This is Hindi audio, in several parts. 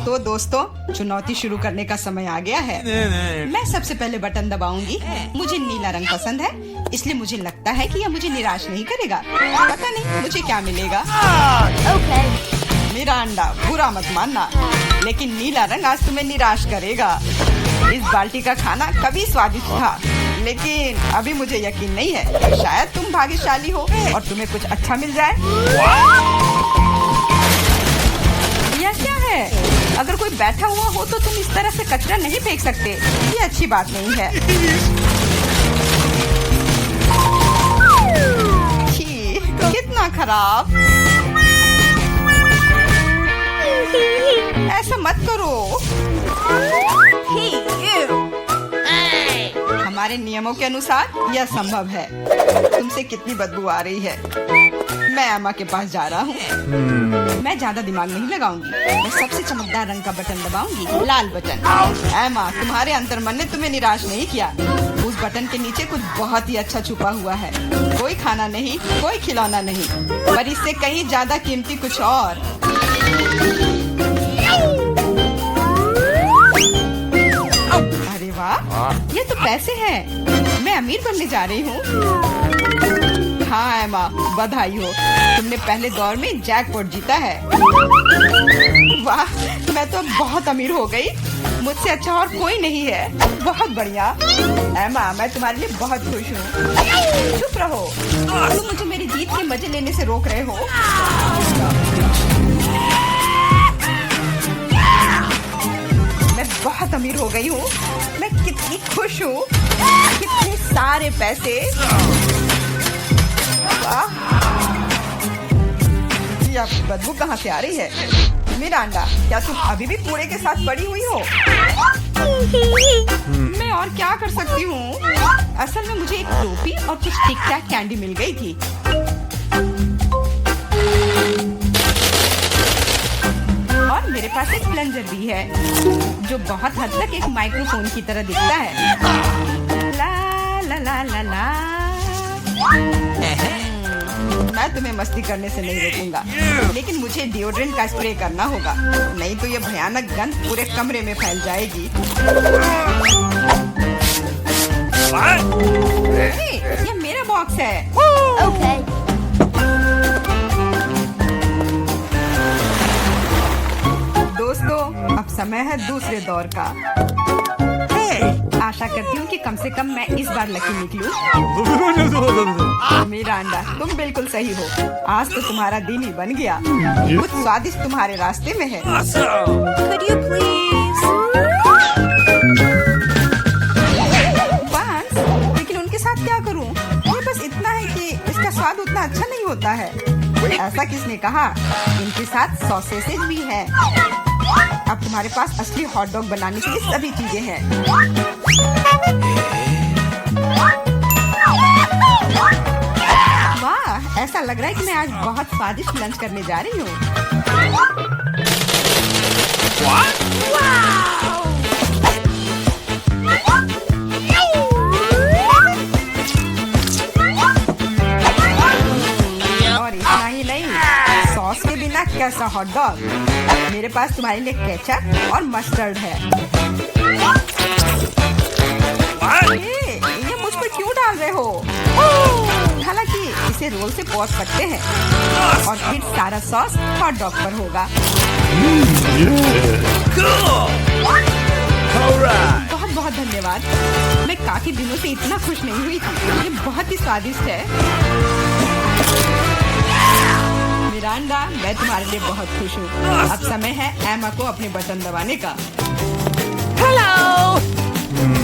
तो दोस्तों, चुनौती शुरू करने का समय आ गया है। मैं सबसे पहले बटन दबाऊंगी। मुझे नीला रंग पसंद है, इसलिए मुझे लगता है कि यह मुझे निराश नहीं करेगा। पता नहीं मुझे क्या मिलेगा। मेरा अंडा, बुरा मत मानना, लेकिन नीला रंग आज तुम्हें निराश करेगा। इस बाल्टी का खाना कभी स्वादिष्ट था, लेकिन अभी मुझे यकीन नहीं है। शायद तुम भाग्यशाली हो और तुम्हें कुछ अच्छा मिल जाए। यह क्या है? अगर कोई बैठा हुआ हो तो तुम इस तरह से कचरा नहीं फेंक सकते। ये अच्छी बात नहीं है। छी, कितना खराब। ऐसा मत करो। हमारे नियमों के अनुसार यह संभव है। तुमसे कितनी बदबू आ रही है। मैं एमा के पास जा रहा हूँ। मैं ज्यादा दिमाग नहीं लगाऊंगी। मैं सबसे चमकदार रंग का बटन दबाऊंगी, लाल बटन। एमा, तुम्हारे अंतर्मन ने तुम्हें निराश नहीं किया। उस बटन के नीचे कुछ बहुत ही अच्छा छुपा हुआ है। कोई खाना नहीं, कोई खिलौना नहीं, पर इससे कहीं ज्यादा कीमती कुछ और। अरे वाह, ये तो पैसे हैं। मैं अमीर बनने जा रही हूँ। हाँ एमा, बधाई हो, तुमने पहले दौर में जैकपॉट जीता है। वाह, मैं तो बहुत अमीर हो गई। मुझसे अच्छा और कोई नहीं है। बहुत बढ़िया एमा, मैं तुम्हारे लिए बहुत खुश हूँ। चुप रहो, तुम मुझे मेरी जीत के मजे लेने से रोक रहे हो। मैं बहुत अमीर हो गई हूँ। मैं कितनी खुश हूँ। कितने सारे पैसे। ये आपकी बदबू कहाँ से आ रही है? मिरांडा, क्या तुम अभी भी कूड़े के साथ पड़ी हुई हो? मैं और क्या कर सकती हूँ? असल में मुझे एक टोपी और कुछ टिक टैक कैंडी मिल गई थी। और मेरे पास एक प्लंजर भी है, जो बहुत हद तक एक माइक्रोफोन की तरह दिखता है। ला ला ला ला ला। मैं तुम्हें मस्ती करने से नहीं रोकूंगा, लेकिन मुझे डिओड्रेंट का स्प्रे करना होगा, नहीं तो ये भयानक गंध पूरे कमरे में फैल जाएगी। ये मेरा बॉक्स है। दोस्तों, अब समय है दूसरे दौर का। आशा करती हूँ कि कम से कम मैं इस बार लकी निकलूं। मिरांडा, तुम बिल्कुल सही हो। आज तो तुम्हारा दिन ही बन गया। कुछ स्वादिष्ट तुम्हारे रास्ते में है। Could you please? बांस, लेकिन उनके साथ क्या करूँ? ये बस इतना है कि इसका स्वाद उतना अच्छा नहीं होता है। ऐसा किसने कहा? इनके साथ सॉसेसेज भी है। अब तुम्हारे पास असली हॉट डॉग बनाने के लिए सभी चीजें हैं। वाह, ऐसा लग रहा है कि मैं आज बहुत स्वादिष्ट लंच करने जा रही हूँ। और इतना ही नहीं, सॉस के बिना कैसा हॉट डॉग? मेरे पास तुम्हारे लिए केचप और मस्टर्ड है। ये मुझ पर क्यों डाल रहे हो? हालांकि इसे रोल से पोंछ सकते हैं और फिर सारा सॉस हॉट डॉग पर होगा। बहुत बहुत धन्यवाद। मैं काफी दिनों से इतना खुश नहीं हुई थी। ये बहुत ही स्वादिष्ट है। मिरांडा, मैं तुम्हारे लिए बहुत खुश हूँ। अब समय है एमा को अपने बटन दबाने का। हेलो।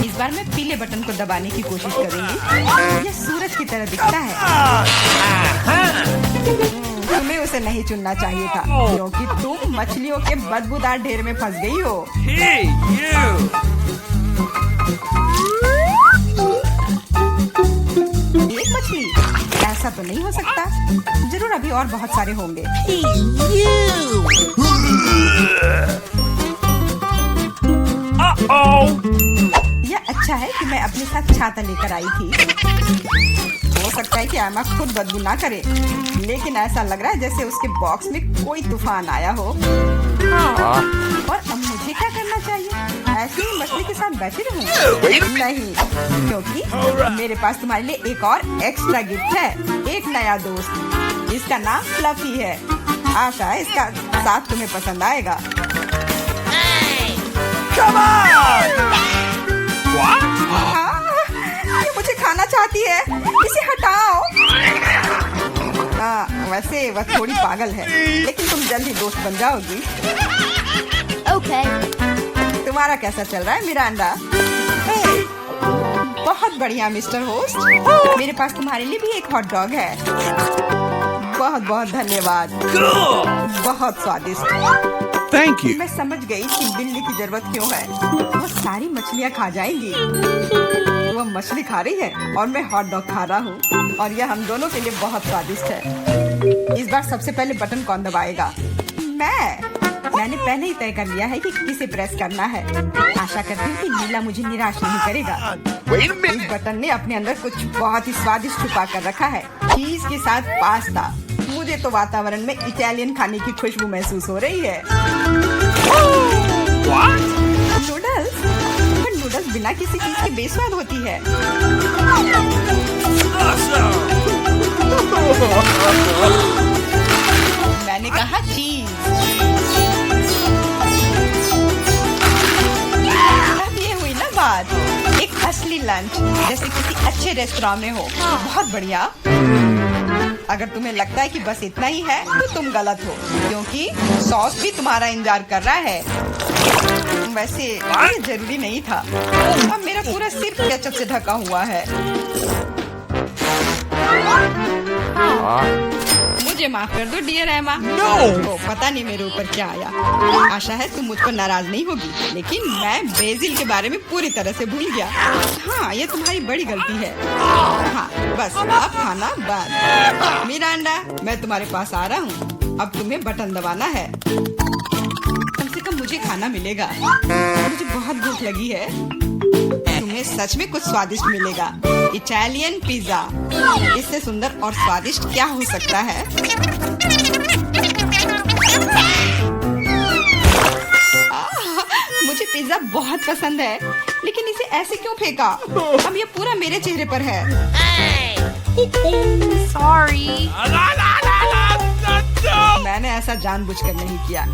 इस बार मैं पीले बटन को दबाने की कोशिश करूंगी। ये सूरज की तरह दिखता है। तुम्हें उसे नहीं चुनना चाहिए था, क्योंकि तुम मछलियों के बदबूदार ढेर में फंस गई हो। एक मछली? ऐसा तो नहीं हो सकता। जरूर अभी और बहुत सारे होंगे। यह अच्छा है कि मैं अपने साथ छाता लेकर आई थी। हो सकता है कि एमा खुद बदबू ना करे, लेकिन ऐसा लग रहा है जैसे उसके बॉक्स में कोई तूफान आया हो। और ऐसे ही मछली के साथ बैठे रहूं? नहीं, क्योंकि मेरे पास तुम्हारे लिए एक और एक्स्ट्रा गिफ्ट है। एक नया दोस्त, इसका नाम फ्लफी है। आशा है इसका साथ तुम्हें पसंद आएगा। ये मुझे खाना चाहती है, इसे हटाओ। वैसे वह थोड़ी पागल है, लेकिन तुम जल्द ही दोस्त बन जाओगी। Okay. तुम्हारा कैसा चल रहा है मिरांडा? बहुत बढ़िया मिस्टर होस्ट। मेरे पास तुम्हारे लिए भी एक हॉट डॉग है। बहुत बहुत धन्यवाद, बहुत स्वादिष्ट। Thank you. मैं समझ गई कि बिल्ली की जरूरत क्यों है। वो सारी मछलियाँ खा जाएंगी। वो मछली खा रही है और मैं हॉट डॉग खा रहा हूँ, और यह हम दोनों के लिए बहुत स्वादिष्ट है। इस बार सबसे पहले बटन कौन दबाएगा? मैंने पहले ही तय कर लिया है कि किसे प्रेस करना है। आशा करती हूँ कि नीला मुझे निराश नहीं करेगा। इस बटन ने अपने अंदर कुछ बहुत ही स्वादिष्ट छुपा कर रखा है। चीज के साथ पास्ता। मुझे तो वातावरण में इटालियन खाने की खुशबू महसूस हो रही है। नूडल्स? पर नूडल्स बिना किसी चीज के बेस्वाद होती है। मैंने कहा चीज। अब ये हुई ना बात, एक असली लंच जैसे किसी अच्छे रेस्टोरेंट में हो। बहुत बढ़िया। अगर तुम्हें लगता है कि बस इतना ही है तो तुम गलत हो, क्योंकि सॉस भी तुम्हारा इंतजार कर रहा है। वैसे ये जरूरी नहीं था। अब मेरा पूरा सिर केचप से ढका हुआ है। मुझे माफ कर दो डियर एमा। तो पता नहीं मेरे ऊपर क्या आया। आशा है तुम मुझ पर नाराज नहीं होगी, लेकिन मैं बेसिल के बारे में पूरी तरह से भूल गया। हाँ, ये तुम्हारी बड़ी गलती है। हाँ, बस अब खाना बंद। मिरांडा, मैं तुम्हारे पास आ रहा हूँ। अब तुम्हें बटन दबाना है। कम से कम मुझे खाना मिलेगा। मुझे बहुत भूख लगी है। तुम्हें सच में कुछ स्वादिष्ट मिलेगा। Italian pizza. इससे सुंदर और स्वादिष्ट क्या हो सकता है? मुझे पिज्जा बहुत पसंद है, लेकिन इसे ऐसे क्यों फेंका? अब ये पूरा मेरे चेहरे पर है। Sorry. मैंने ऐसा जानबूझकर नहीं किया।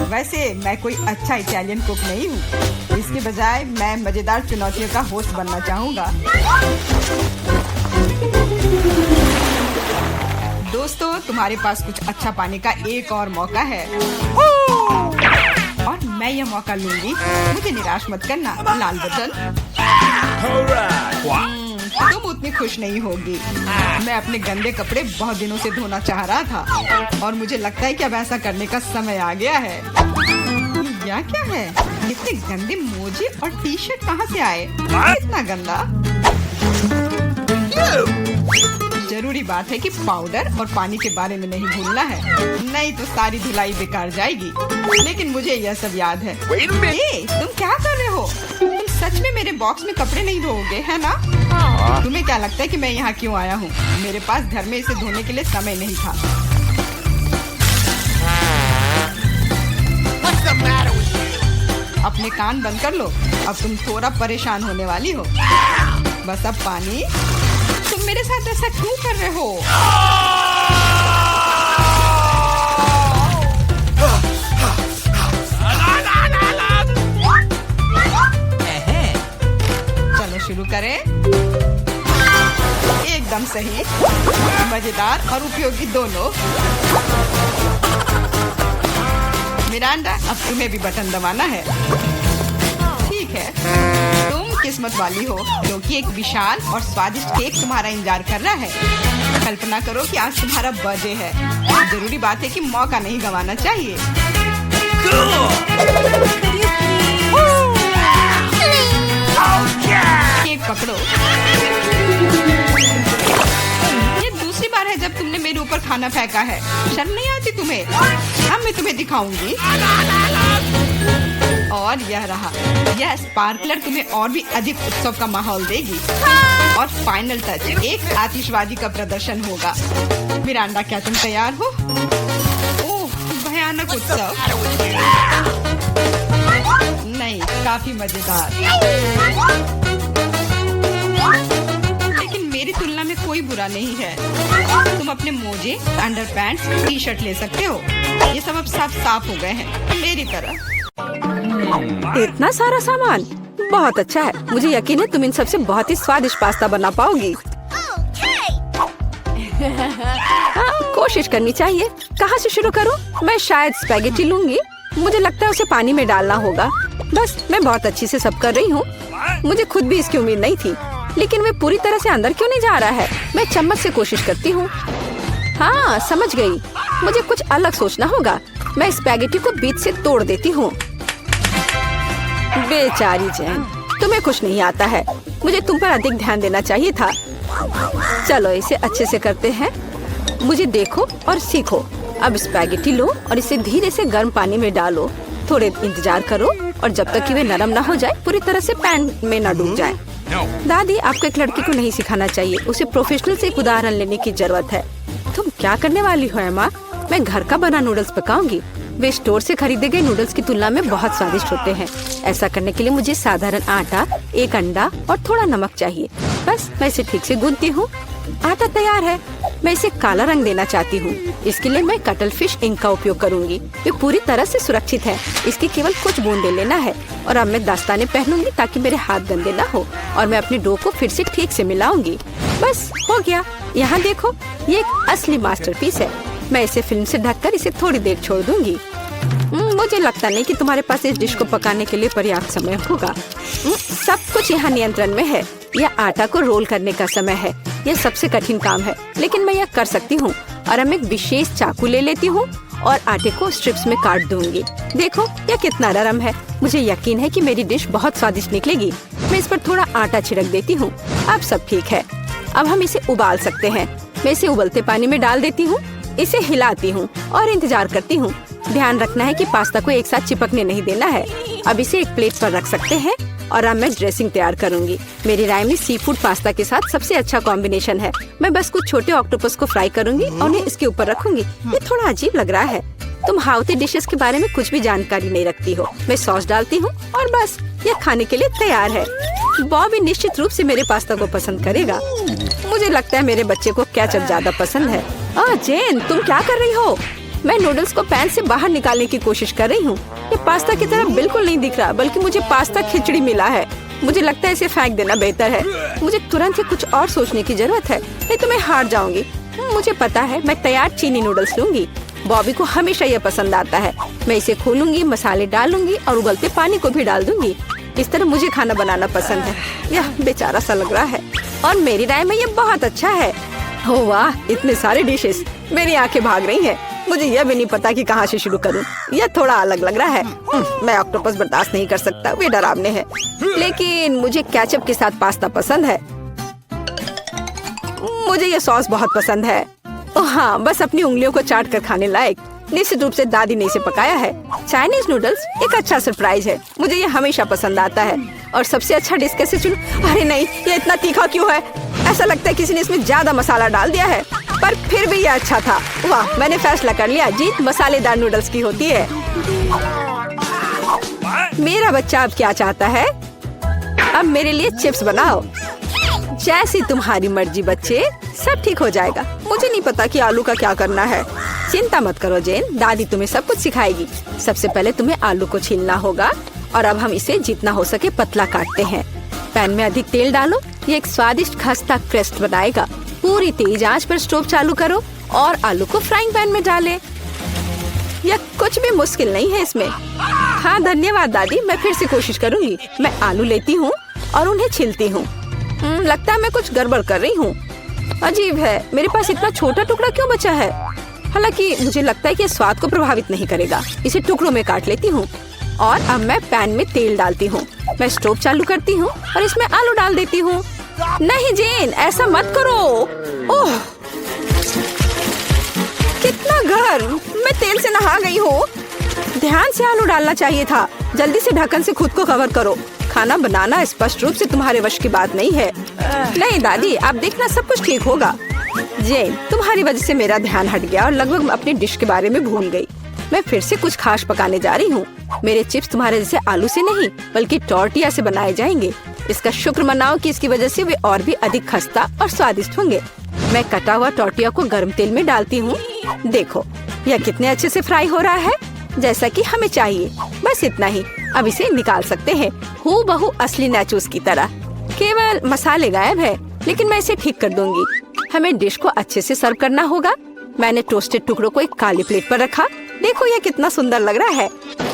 वैसे मैं कोई अच्छा इटालियन कुक नहीं हूँ। इसके बजाय मैं मजेदार चुनौतियों का होस्ट बनना चाहूँगा। दोस्तों, तुम्हारे पास कुछ अच्छा पाने का एक और मौका है, और मैं यह मौका लूंगी। मुझे निराश मत करना। लाल बटन। तुम उतनी खुश नहीं होगी। मैं अपने गंदे कपड़े बहुत दिनों से धोना चाह रहा था, और मुझे लगता है कि अब ऐसा करने का समय आ गया है। यह क्या है? इतने गंदे मोजे और टी शर्ट कहाँ से आए? इतना गंदा। जरूरी बात है कि पाउडर और पानी के बारे में नहीं भूलना है, नहीं तो सारी धुलाई बेकार जाएगी। लेकिन मुझे यह सब याद है। तुम क्या कर रहे हो? तुम सच में मेरे बॉक्स में कपड़े नहीं धोओगे, है ना? तुम्हें क्या लगता है कि मैं यहाँ क्यों आया हूँ? मेरे पास घर में इसे धोने के लिए समय नहीं था। अपने कान बंद कर लो। अब तुम थोड़ा परेशान होने वाली हो। बस अब पानी। तुम मेरे साथ ऐसा क्यों कर रहे हो? चलो शुरू करें। एकदम सही, मजेदार और उपयोगी दोनों। मिरांडा, अब तुम्हें भी बटन दबाना है। ठीक है, तुम किस्मत वाली हो, क्योंकि एक विशाल और स्वादिष्ट केक तुम्हारा इंतजार कर रहा है। कल्पना करो कि आज तुम्हारा बर्थडे है। जरूरी बात है कि मौका नहीं गंवाना चाहिए। केक पकड़ो। ये दूसरी बार है जब तुमने मेरे ऊपर खाना फेंका है। शर्म नहीं आती तुम्हें? अब मैं तुम्हें दिखाऊंगी। और यह रहा। यह स्पार्कलर तुम्हें और भी अधिक उत्सव का माहौल देगी। और फाइनल टच, एक आतिशबाजी का प्रदर्शन होगा। मिरांडा, क्या तुम तैयार हो? ओह, भयानक उत्सव। नहीं, काफी काफी मजेदार। लेकिन मेरी तुलना में कोई बुरा नहीं है। तुम अपने मोजे, अंडरपैंट्स, टी शर्ट ले सकते हो। ये सब अब सब साफ हो गए हैं मेरी तरह। इतना सारा सामान बहुत अच्छा है। मुझे यकीन है तुम इन सबसे बहुत ही स्वादिष्ट पास्ता बना पाओगी। कोशिश करनी चाहिए। कहाँ से शुरू करूँ? मैं शायद स्पैगेटी लूंगी। मुझे लगता है उसे पानी में डालना होगा। बस मैं बहुत अच्छी से सब कर रही हूँ। मुझे खुद भी इसकी उम्मीद नहीं थी, लेकिन वे पूरी तरह से अंदर क्यों नहीं जा रहा है? मैं चम्मच से कोशिश करती हूँ। हाँ, समझ गई। मुझे कुछ अलग सोचना होगा। मैं स्पैगेटी को बीच से तोड़ देती हूँ। बेचारी जैन, तुम्हें कुछ नहीं आता है। मुझे तुम पर अधिक ध्यान देना चाहिए था। चलो इसे अच्छे से करते हैं। मुझे देखो और सीखो। अब स्पैगेटी लो और इसे धीरे से गर्म पानी में डालो। थोड़े इंतजार करो और जब तक कि वे नरम ना हो जाए, पूरी तरह से पैन में न डूब जाए। दादी, आपको एक लड़की को नहीं सिखाना चाहिए। उसे प्रोफेशनल से एक उदाहरण लेने की जरूरत है। तुम क्या करने वाली हो एमा? मैं घर का बना नूडल्स पकाऊंगी। वे स्टोर से खरीदे गए नूडल्स की तुलना में बहुत स्वादिष्ट होते हैं। ऐसा करने के लिए मुझे साधारण आटा, एक अंडा और थोड़ा नमक चाहिए। बस मैं इसे ठीक से गूंथती हूँ। आटा तैयार है। मैं इसे काला रंग देना चाहती हूँ। इसके लिए मैं कटल फिश इंक का उपयोग करूँगी। ये पूरी तरह से सुरक्षित है। इसकी केवल कुछ बूंदे लेना है। और अब मैं दस्ताने पहनूंगी ताकि मेरे हाथ गंदे ना हो। और मैं अपने डो को फिर से ठीक से मिलाऊंगी। बस हो गया। यहाँ देखो, ये एक असली मास्टरपीस है। मैं इसे फिल्म से ढककर इसे थोड़ी देर छोड़ दूंगी। मुझे लगता नहीं कि तुम्हारे पास इस डिश को पकाने के लिए पर्याप्त समय होगा। सब कुछ यहाँ नियंत्रण में है। यह आटा को रोल करने का समय है। यह सबसे कठिन काम है, लेकिन मैं यह कर सकती हूँ। और अब एक विशेष चाकू ले लेती हूँ और आटे को स्ट्रिप्स में काट दूंगी। देखो यह कितना नरम है। मुझे यकीन है कि मेरी डिश बहुत स्वादिष्ट निकलेगी। मैं इस पर थोड़ा आटा छिड़क देती हूँ। अब सब ठीक है। अब हम इसे उबाल सकते हैं। मैं इसे उबलते पानी में डाल देती हूँ। इसे हिलाती हूँ और इंतजार करती हूँ। ध्यान रखना है कि पास्ता को एक साथ चिपकने नहीं देना है। अब इसे एक प्लेट पर रख सकते हैं और अब मैं ड्रेसिंग तैयार करूंगी। मेरी राय में सी फूड पास्ता के साथ सबसे अच्छा कॉम्बिनेशन है। मैं बस कुछ छोटे ऑक्टोपस को फ्राई करूंगी और उन्हें इसके ऊपर रखूंगी। ये थोड़ा अजीब लग रहा है। तुम हाउती डिशेस के बारे में कुछ भी जानकारी नहीं रखती हो। मैं सॉस डालती हूँ और बस यह खाने के लिए तैयार है। बॉबी निश्चित रूप से मेरे पास्ता को पसंद करेगा। मुझे लगता है मेरे बच्चे को केचप ज्यादा पसंद है। जेन, तुम क्या कर रही हो? मैं नूडल्स को पैन से बाहर निकालने की कोशिश कर रही हूँ। ये पास्ता की तरह बिल्कुल नहीं दिख रहा, बल्कि मुझे पास्ता खिचड़ी मिला है। मुझे लगता है इसे फेंक देना बेहतर है। मुझे तुरंत ही कुछ और सोचने की जरूरत है, नहीं तो मैं हार जाऊंगी। मुझे पता है, मैं तैयार चीनी नूडल्स लूंगी। बॉबी को हमेशा यह पसंद आता है। मैं इसे खोलूंगी, मसाले डालूंगी और उबलते पानी को भी डाल दूंगी। इस तरह मुझे खाना बनाना पसंद है। यह बेचारा सा लग रहा है और मेरी राय में ये बहुत अच्छा है। हो वाह, इतने सारे डिशेस। मेरी आंखें भाग रही हैं। मुझे यह भी नहीं पता कि कहाँ से शुरू करूं। यह थोड़ा अलग लग रहा है। मैं ऑक्टोपस बर्दाश्त नहीं कर सकता, वे डरावने हैं। लेकिन मुझे केचप के साथ पास्ता पसंद है। मुझे यह सॉस बहुत पसंद है। ओह हाँ, बस अपनी उंगलियों को चाट कर खाने लायक। निश्चित रूप से दादी ने इसे पकाया है। चाइनीज नूडल्स एक अच्छा सरप्राइज है। मुझे ये हमेशा पसंद आता है। और सबसे अच्छा डिश कैसे चुनूं? अरे नहीं, ये इतना तीखा क्यों है? ऐसा लगता है किसी ने इसमें ज्यादा मसाला डाल दिया है। पर फिर भी ये अच्छा था। वाह, मैंने फैसला कर लिया, जीत मसालेदार नूडल्स की होती है। मेरा बच्चा अब क्या चाहता है? अब मेरे लिए चिप्स बनाओ। जैसी तुम्हारी मर्जी बच्चे, सब ठीक हो जाएगा। मुझे नहीं पता कि आलू का क्या करना है। चिंता मत करो जेन, दादी तुम्हें सब कुछ सिखाएगी। सबसे पहले तुम्हें आलू को छीलना होगा और अब हम इसे जितना हो सके पतला काटते हैं। पैन में अधिक तेल डालो। ये एक स्वादिष्ट खस्ता क्रेस्ट बनाएगा। पूरी तेज आंच पर स्टोव चालू करो और आलू को फ्राइंग पैन में डालें। यह कुछ भी मुश्किल नहीं है इसमें। हाँ धन्यवाद दादी, मैं फिर से कोशिश करूंगी। मैं आलू लेती हूँ और उन्हें छीलती हूँ। लगता है मैं कुछ गड़बड़ कर रही हूँ। अजीब है, मेरे पास इतना छोटा टुकड़ा क्यों बचा है? हालांकि मुझे लगता है कि स्वाद को प्रभावित नहीं करेगा। इसे टुकड़ों में काट लेती हूँ और अब मैं पैन में तेल डालती हूँ। मैं स्टोव चालू करती हूँ और इसमें आलू डाल देती हूँ। नहीं जेन, ऐसा मत करो। ओह, कितना गर्म! मैं तेल से नहा गई हूँ। ध्यान से आलू डालना चाहिए था। जल्दी से ढक्कन से खुद को कवर करो। खाना बनाना स्पष्ट रूप से तुम्हारे वश की बात नहीं है। नहीं दादी, आप देखना सब कुछ ठीक होगा। जेन, तुम्हारी वजह से मेरा ध्यान हट गया और लगभग अपनी डिश के बारे में भूल गई। मैं फिर से कुछ खास पकाने जा रही हूँ। मेरे चिप्स तुम्हारे जैसे आलू से नहीं बल्कि टॉर्टिया से बनाए जाएंगे। इसका शुक्र मनाओ कि इसकी वजह से वे और भी अधिक खस्ता और स्वादिष्ट होंगे। मैं कटा हुआ टॉर्टिया को गर्म तेल में डालती हूँ। देखो यह कितने अच्छे से फ्राई हो रहा है, जैसा कि हमें चाहिए। बस इतना ही, अब इसे निकाल सकते हैं हूबहू असली नाचोस की तरह। केवल मसाले गायब है, लेकिन मैं इसे ठीक कर दूंगी। हमें डिश को अच्छे से सर्व करना होगा। मैंने टोस्टेड टुकड़ों को एक काली प्लेट पर रखा। देखो यह कितना सुंदर लग रहा है।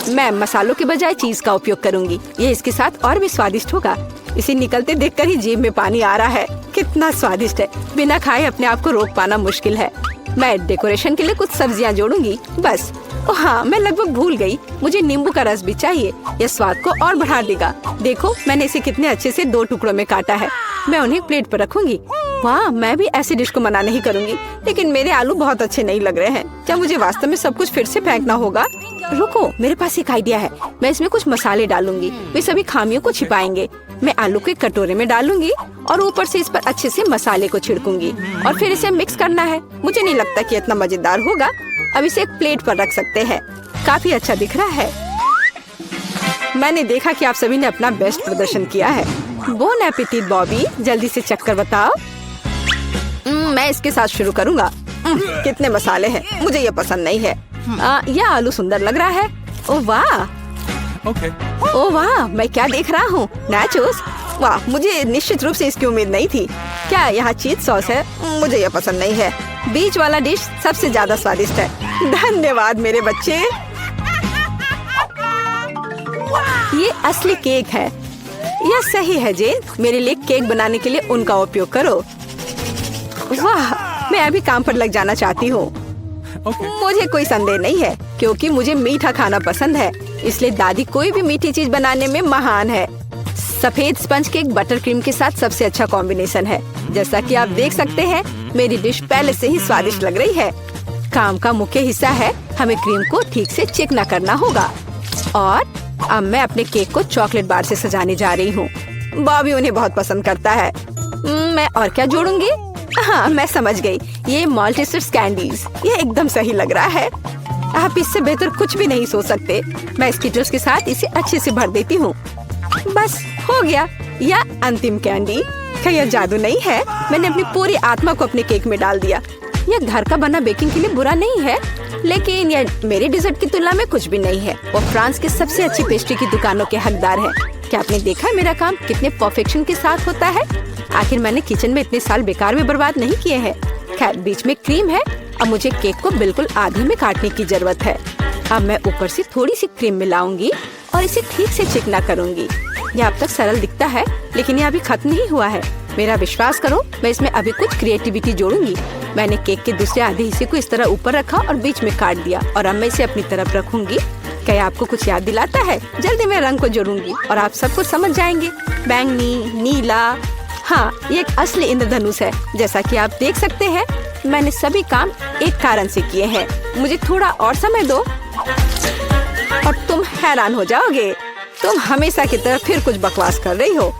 मैं मसालों के बजाय चीज का उपयोग करूंगी, ये इसके साथ और भी स्वादिष्ट होगा। इसे निकलते देखकर ही जीभ में पानी आ रहा है। कितना स्वादिष्ट है, बिना खाए अपने आप को रोक पाना मुश्किल है। मैं डेकोरेशन के लिए कुछ सब्जियां जोड़ूंगी बस। ओह हाँ, मैं लगभग भूल गई, मुझे नींबू का रस भी चाहिए। यह स्वाद को और बढ़ा देगा। देखो मैंने इसे कितने अच्छे से 2 टुकड़ों में काटा है। मैं उन्हें प्लेट पर रखूंगी। वाह, मैं भी ऐसी डिश को मना नहीं करूंगी, लेकिन मेरे आलू बहुत अच्छे नहीं लग रहे हैं। क्या मुझे वास्तव में सब कुछ फिर से फेंकना होगा? रुको, मेरे पास एक आइडिया है। मैं इसमें कुछ मसाले डालूंगी, वे सभी खामियों को छिपाएंगे। मैं आलू को एक कटोरे में डालूंगी और ऊपर से इस पर अच्छे से मसाले को छिड़कूंगी और फिर इसे मिक्स करना है। मुझे नहीं लगता कि इतना मजेदार होगा। अब इसे एक प्लेट पर रख सकते हैं। काफी अच्छा दिख रहा है। मैंने देखा कि आप सभी ने अपना बेस्ट प्रदर्शन किया है। बोन एपेटिट बॉबी, जल्दी से चक्कर बताओ। मैं इसके साथ शुरू करूंगा। कितने मसाले हैं, मुझे ये पसंद नहीं है। यह आलू सुंदर लग रहा है। ओह वाह, ओह वाह, मैं क्या देख रहा हूँ? नाचोस। वाह, मुझे निश्चित रूप से इसकी उम्मीद नहीं थी। क्या यहाँ चीज सॉस है? मुझे यह पसंद नहीं है। बीच वाला डिश सबसे ज्यादा स्वादिष्ट है। धन्यवाद मेरे बच्चे। ये असली केक है। यह सही है जेन, मेरे लिए केक बनाने के लिए उनका उपयोग करो। वाह, मैं अभी काम पर लग जाना चाहती हूँ। मुझे कोई संदेह नहीं है, क्योंकि मुझे मीठा खाना पसंद है, इसलिए दादी कोई भी मीठी चीज बनाने में महान है। सफेद स्पंज केक बटर क्रीम के साथ सबसे अच्छा कॉम्बिनेशन है। जैसा कि आप देख सकते हैं, मेरी डिश पहले से ही स्वादिष्ट लग रही है। काम का मुख्य हिस्सा है, हमें क्रीम को ठीक से चिकना करना होगा। और अब मैं अपने केक को चॉकलेट बार से सजाने जा रही हूँ। बॉबी उन्हें बहुत पसंद करता है। मैं और क्या जोड़ूंगी? हाँ, मैं समझ गई। ये मल्टीस्टिक्स कैंडीज, ये एकदम सही लग रहा है। आप इससे बेहतर कुछ भी नहीं सोच सकते। मैं स्किटल्स के साथ इसे अच्छे से भर देती हूँ। बस हो गया। यह अंतिम कैंडी। क्या यह जादू नहीं है? मैंने अपनी पूरी आत्मा को अपने केक में डाल दिया। यह घर का बना बेकिंग के लिए बुरा नहीं है, लेकिन यह मेरे डिजर्ट की तुलना में कुछ भी नहीं है। वो फ्रांस के सबसे अच्छी पेस्ट्री की दुकानों के हकदार हैं। क्या आपने देखा मेरा काम कितने परफेक्शन के साथ होता है? आखिर मैंने किचन में इतने साल बेकार में बर्बाद नहीं किए हैं। खैर, बीच में क्रीम है। अब मुझे केक को बिल्कुल आधे में काटने की जरूरत है। अब मैं ऊपर से थोड़ी सी क्रीम मिलाऊंगी और इसे ठीक से चिकना करूंगी। यह अब तक सरल दिखता है, लेकिन यह अभी खत्म नहीं हुआ है। मेरा विश्वास करो, मैं इसमें अभी कुछ क्रिएटिविटी जोड़ूंगी। मैंने केक के दूसरे आधे हिस्से को इस तरह ऊपर रखा और बीच में काट दिया, और अब मैं इसे अपनी तरफ रखूंगी। क्या आपको कुछ याद दिलाता है? जल्दी मैं रंग को जोड़ूंगी और आप सब कुछ समझ जाएंगे। बैंगनी, नीला। हाँ, ये एक असली इंद्रधनुष है। जैसा कि आप देख सकते हैं, मैंने सभी काम एक कारण से किए हैं। मुझे थोड़ा और समय दो और तुम हैरान हो जाओगे। तुम हमेशा की तरह फिर कुछ बकवास कर रही हो।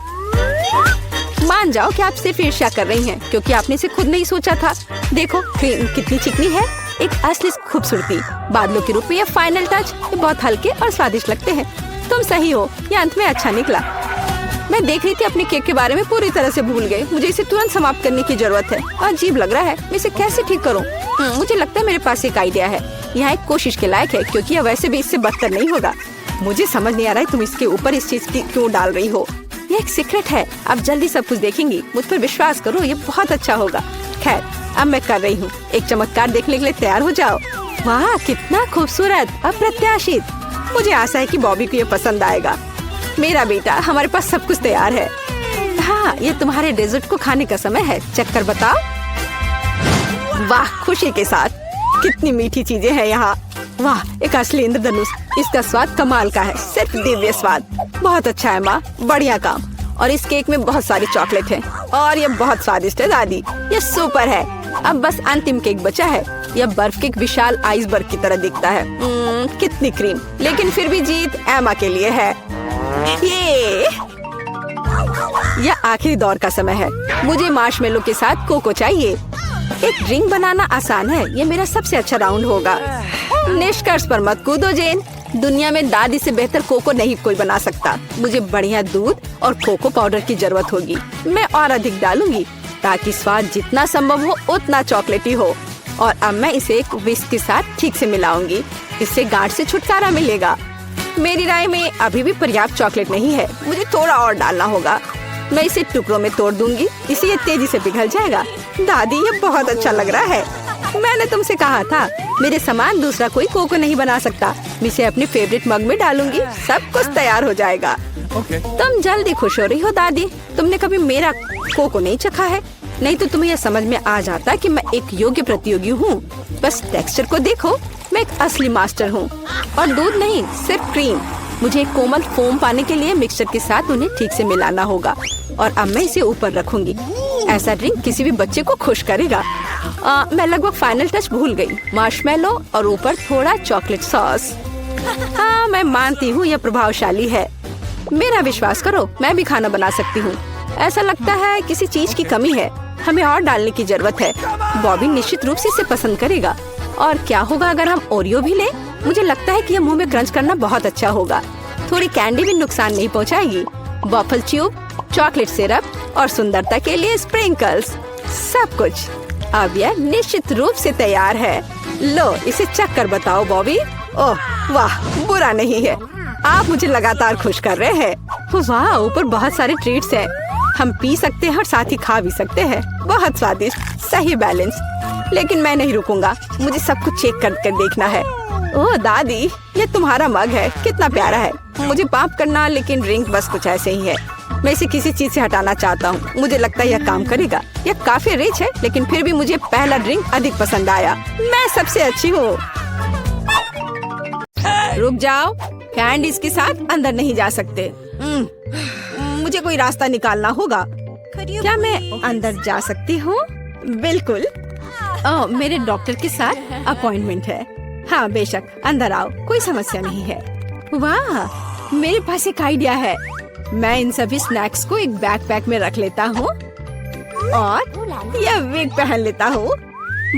मान जाओ कि आप सिर्फ ईर्ष्या कर रही हैं, क्योंकि आपने इसे खुद नहीं सोचा था। देखो क्रीम कितनी चिकनी है, एक असली खूबसूरती। बादलों के रूप में ये फाइनल टच। ये बहुत हल्के और स्वादिष्ट लगते हैं। तुम सही हो, ये अंत में अच्छा निकला। मैं देख रही थी अपने केक के बारे में पूरी तरह से भूल गई। मुझे इसे तुरंत समाप्त करने की जरूरत है। अजीब लग रहा है, मैं इसे कैसे ठीक करूं? मुझे लगता है मेरे पास एक आइडिया है। यहाँ एक कोशिश के लायक है, क्योंकि यह वैसे भी इससे बदतर नहीं होगा। मुझे समझ नहीं आ रहा है तुम इसके ऊपर इस चीज की क्यों डाल रही हो। ये एक सीक्रेट है। आप जल्दी सब कुछ देखेंगी। मुझ पर विश्वास करो, ये बहुत अच्छा होगा। खैर, अब मैं कर रही हूँ। एक चमत्कार देखने के लिए तैयार हो जाओ। वाह, कितना खूबसूरत, अप्रत्याशित। मुझे आशा है कि बॉबी को ये पसंद आएगा। मेरा बेटा, हमारे पास सब कुछ तैयार है। हाँ, ये तुम्हारे डेजर्ट को खाने का समय है। चक्कर बताओ। वाह, खुशी के साथ। कितनी मीठी चीजें हैं यहाँ। वाह, एक असली इंद्रधनुष। इसका स्वाद कमाल का है, सिर्फ दिव्य स्वाद। बहुत अच्छा है माँ, बढ़िया काम। और इस केक में बहुत सारी चॉकलेट है और ये बहुत स्वादिष्ट है दादी। ये सुपर है। अब बस अंतिम केक बचा है। यह बर्फ के एक विशाल आइसबर्ग की तरह दिखता है। कितनी क्रीम, लेकिन फिर भी जीत एमा के लिए है। यह आखिरी दौर का समय है। मुझे मार्शमेलो के साथ कोको चाहिए। एक ड्रिंक बनाना आसान है। ये मेरा सबसे अच्छा राउंड होगा। निष्कर्ष पर मत कूदो जेन। दुनिया में दादी से बेहतर कोको नहीं कोई बना सकता। मुझे बढ़िया दूध और कोको पाउडर की जरूरत होगी। मैं और अधिक डालूंगी ताकि स्वाद जितना संभव हो उतना चॉकलेटी हो। और अब मैं इसे एक विस्क के साथ ठीक से मिलाऊंगी। इससे गांठ से छुटकारा मिलेगा। मेरी राय में अभी भी पर्याप्त चॉकलेट नहीं है, मुझे थोड़ा और डालना होगा। मैं इसे टुकड़ों में तोड़ दूंगी, इससे ये तेजी से पिघल जाएगा। दादी, ये बहुत अच्छा लग रहा है। मैंने तुमसे कहा था मेरे समान दूसरा कोई कोको नहीं बना सकता। मैं इसे अपने फेवरेट मग में डालूंगी, सब कुछ तैयार हो जाएगा। तुम जल्दी खुश हो रही हो दादी। तुमने कभी मेरा कोको नहीं चखा है, नहीं तो तुम्हें यह समझ में आ जाता कि मैं एक योग्य प्रतियोगी हूँ। बस टेक्सचर को देखो, मैं एक असली मास्टर हूँ। और दूध नहीं, सिर्फ क्रीम। मुझे एक कोमल फोम पाने के लिए मिक्सचर के साथ उन्हें ठीक से मिलाना होगा। और अब मैं इसे ऊपर रखूंगी। ऐसा ड्रिंक किसी भी बच्चे को खुश करेगा। मैं लगभग फाइनल टच भूल गई, मार्शमेलो और ऊपर थोड़ा चॉकलेट सॉस। हाँ, मैं मानती हूँ यह प्रभावशाली है। मेरा विश्वास करो, मैं भी खाना बना सकती हूँ। ऐसा लगता है किसी चीज की कमी है, हमें और डालने की जरूरत है। बॉबी निश्चित रूप से इसे पसंद करेगा। और क्या होगा अगर हम ओरियो भी लें? मुझे लगता है कि यह मुंह में क्रंच करना बहुत अच्छा होगा। थोड़ी कैंडी भी नुकसान नहीं पहुंचाएगी। वॉफल ट्यूब, चॉकलेट सिरप और सुंदरता के लिए स्प्रिंकल्स, सब कुछ। अब यह निश्चित रूप से तैयार है। लो, इसे चख कर बताओ बॉबी। ओह वाह, बुरा नहीं है। आप मुझे लगातार खुश कर रहे हैं। वाह, ऊपर बहुत सारे ट्रीट्स हैं। हम पी सकते हैं और साथ ही खा भी सकते हैं। बहुत स्वादिष्ट, सही बैलेंस। लेकिन मैं नहीं रुकूंगा, मुझे सब कुछ चेक कर देखना है। ओह दादी, ये तुम्हारा मग है, कितना प्यारा है। मुझे माफ करना, लेकिन ड्रिंक बस कुछ ऐसे ही है। मैं इसे किसी चीज से हटाना चाहता हूँ। मुझे लगता है यह काम करेगा। यह काफी रिच है, लेकिन फिर भी मुझे पहला ड्रिंक अधिक पसंद आया। मैं सबसे अच्छी हूँ। रुक जाओ, कैंडीज के साथ अंदर नहीं जा सकते। मुझे कोई रास्ता निकालना होगा। क्या मैं अंदर जा सकती हूँ? बिल्कुल। मेरे डॉक्टर के साथ अपॉइंटमेंट है। हाँ बेशक, अंदर आओ, कोई समस्या नहीं है। वाह, मेरे पास एक आइडिया है। मैं इन सभी स्नैक्स को एक बैकपैक में रख लेता हूँ और यह विग पहन लेता हूँ।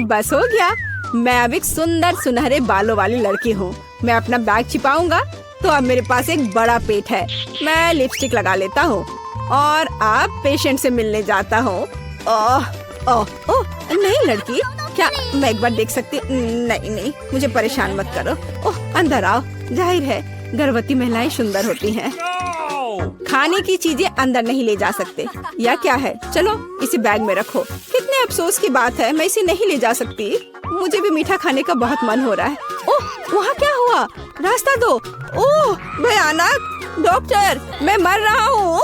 बस हो गया। मैं अब एक सुंदर सुनहरे बालों वाली लड़की हूँ। मैं अपना बैग छिपाऊंगा तो अब मेरे पास एक बड़ा पेट है। मैं लिपस्टिक लगा लेता हूँ और अब पेशेंट से मिलने जाता हूँ। ओह ओह ओह, नहीं लड़की, क्या मैं एक बार देख सकती? नहीं, मुझे परेशान मत करो। ओह, अंदर आओ। जाहिर है गर्भवती महिलाएं सुंदर होती हैं। खाने की चीजें अंदर नहीं ले जा सकते। या क्या है? चलो इसे बैग में रखो। कितने अफसोस की बात है, मैं इसे नहीं ले जा सकती। मुझे भी मीठा खाने का बहुत मन हो रहा है। ओह, वहाँ क्या हुआ? रास्ता दो। ओह भयानक, डॉक्टर, मैं मर रहा हूँ।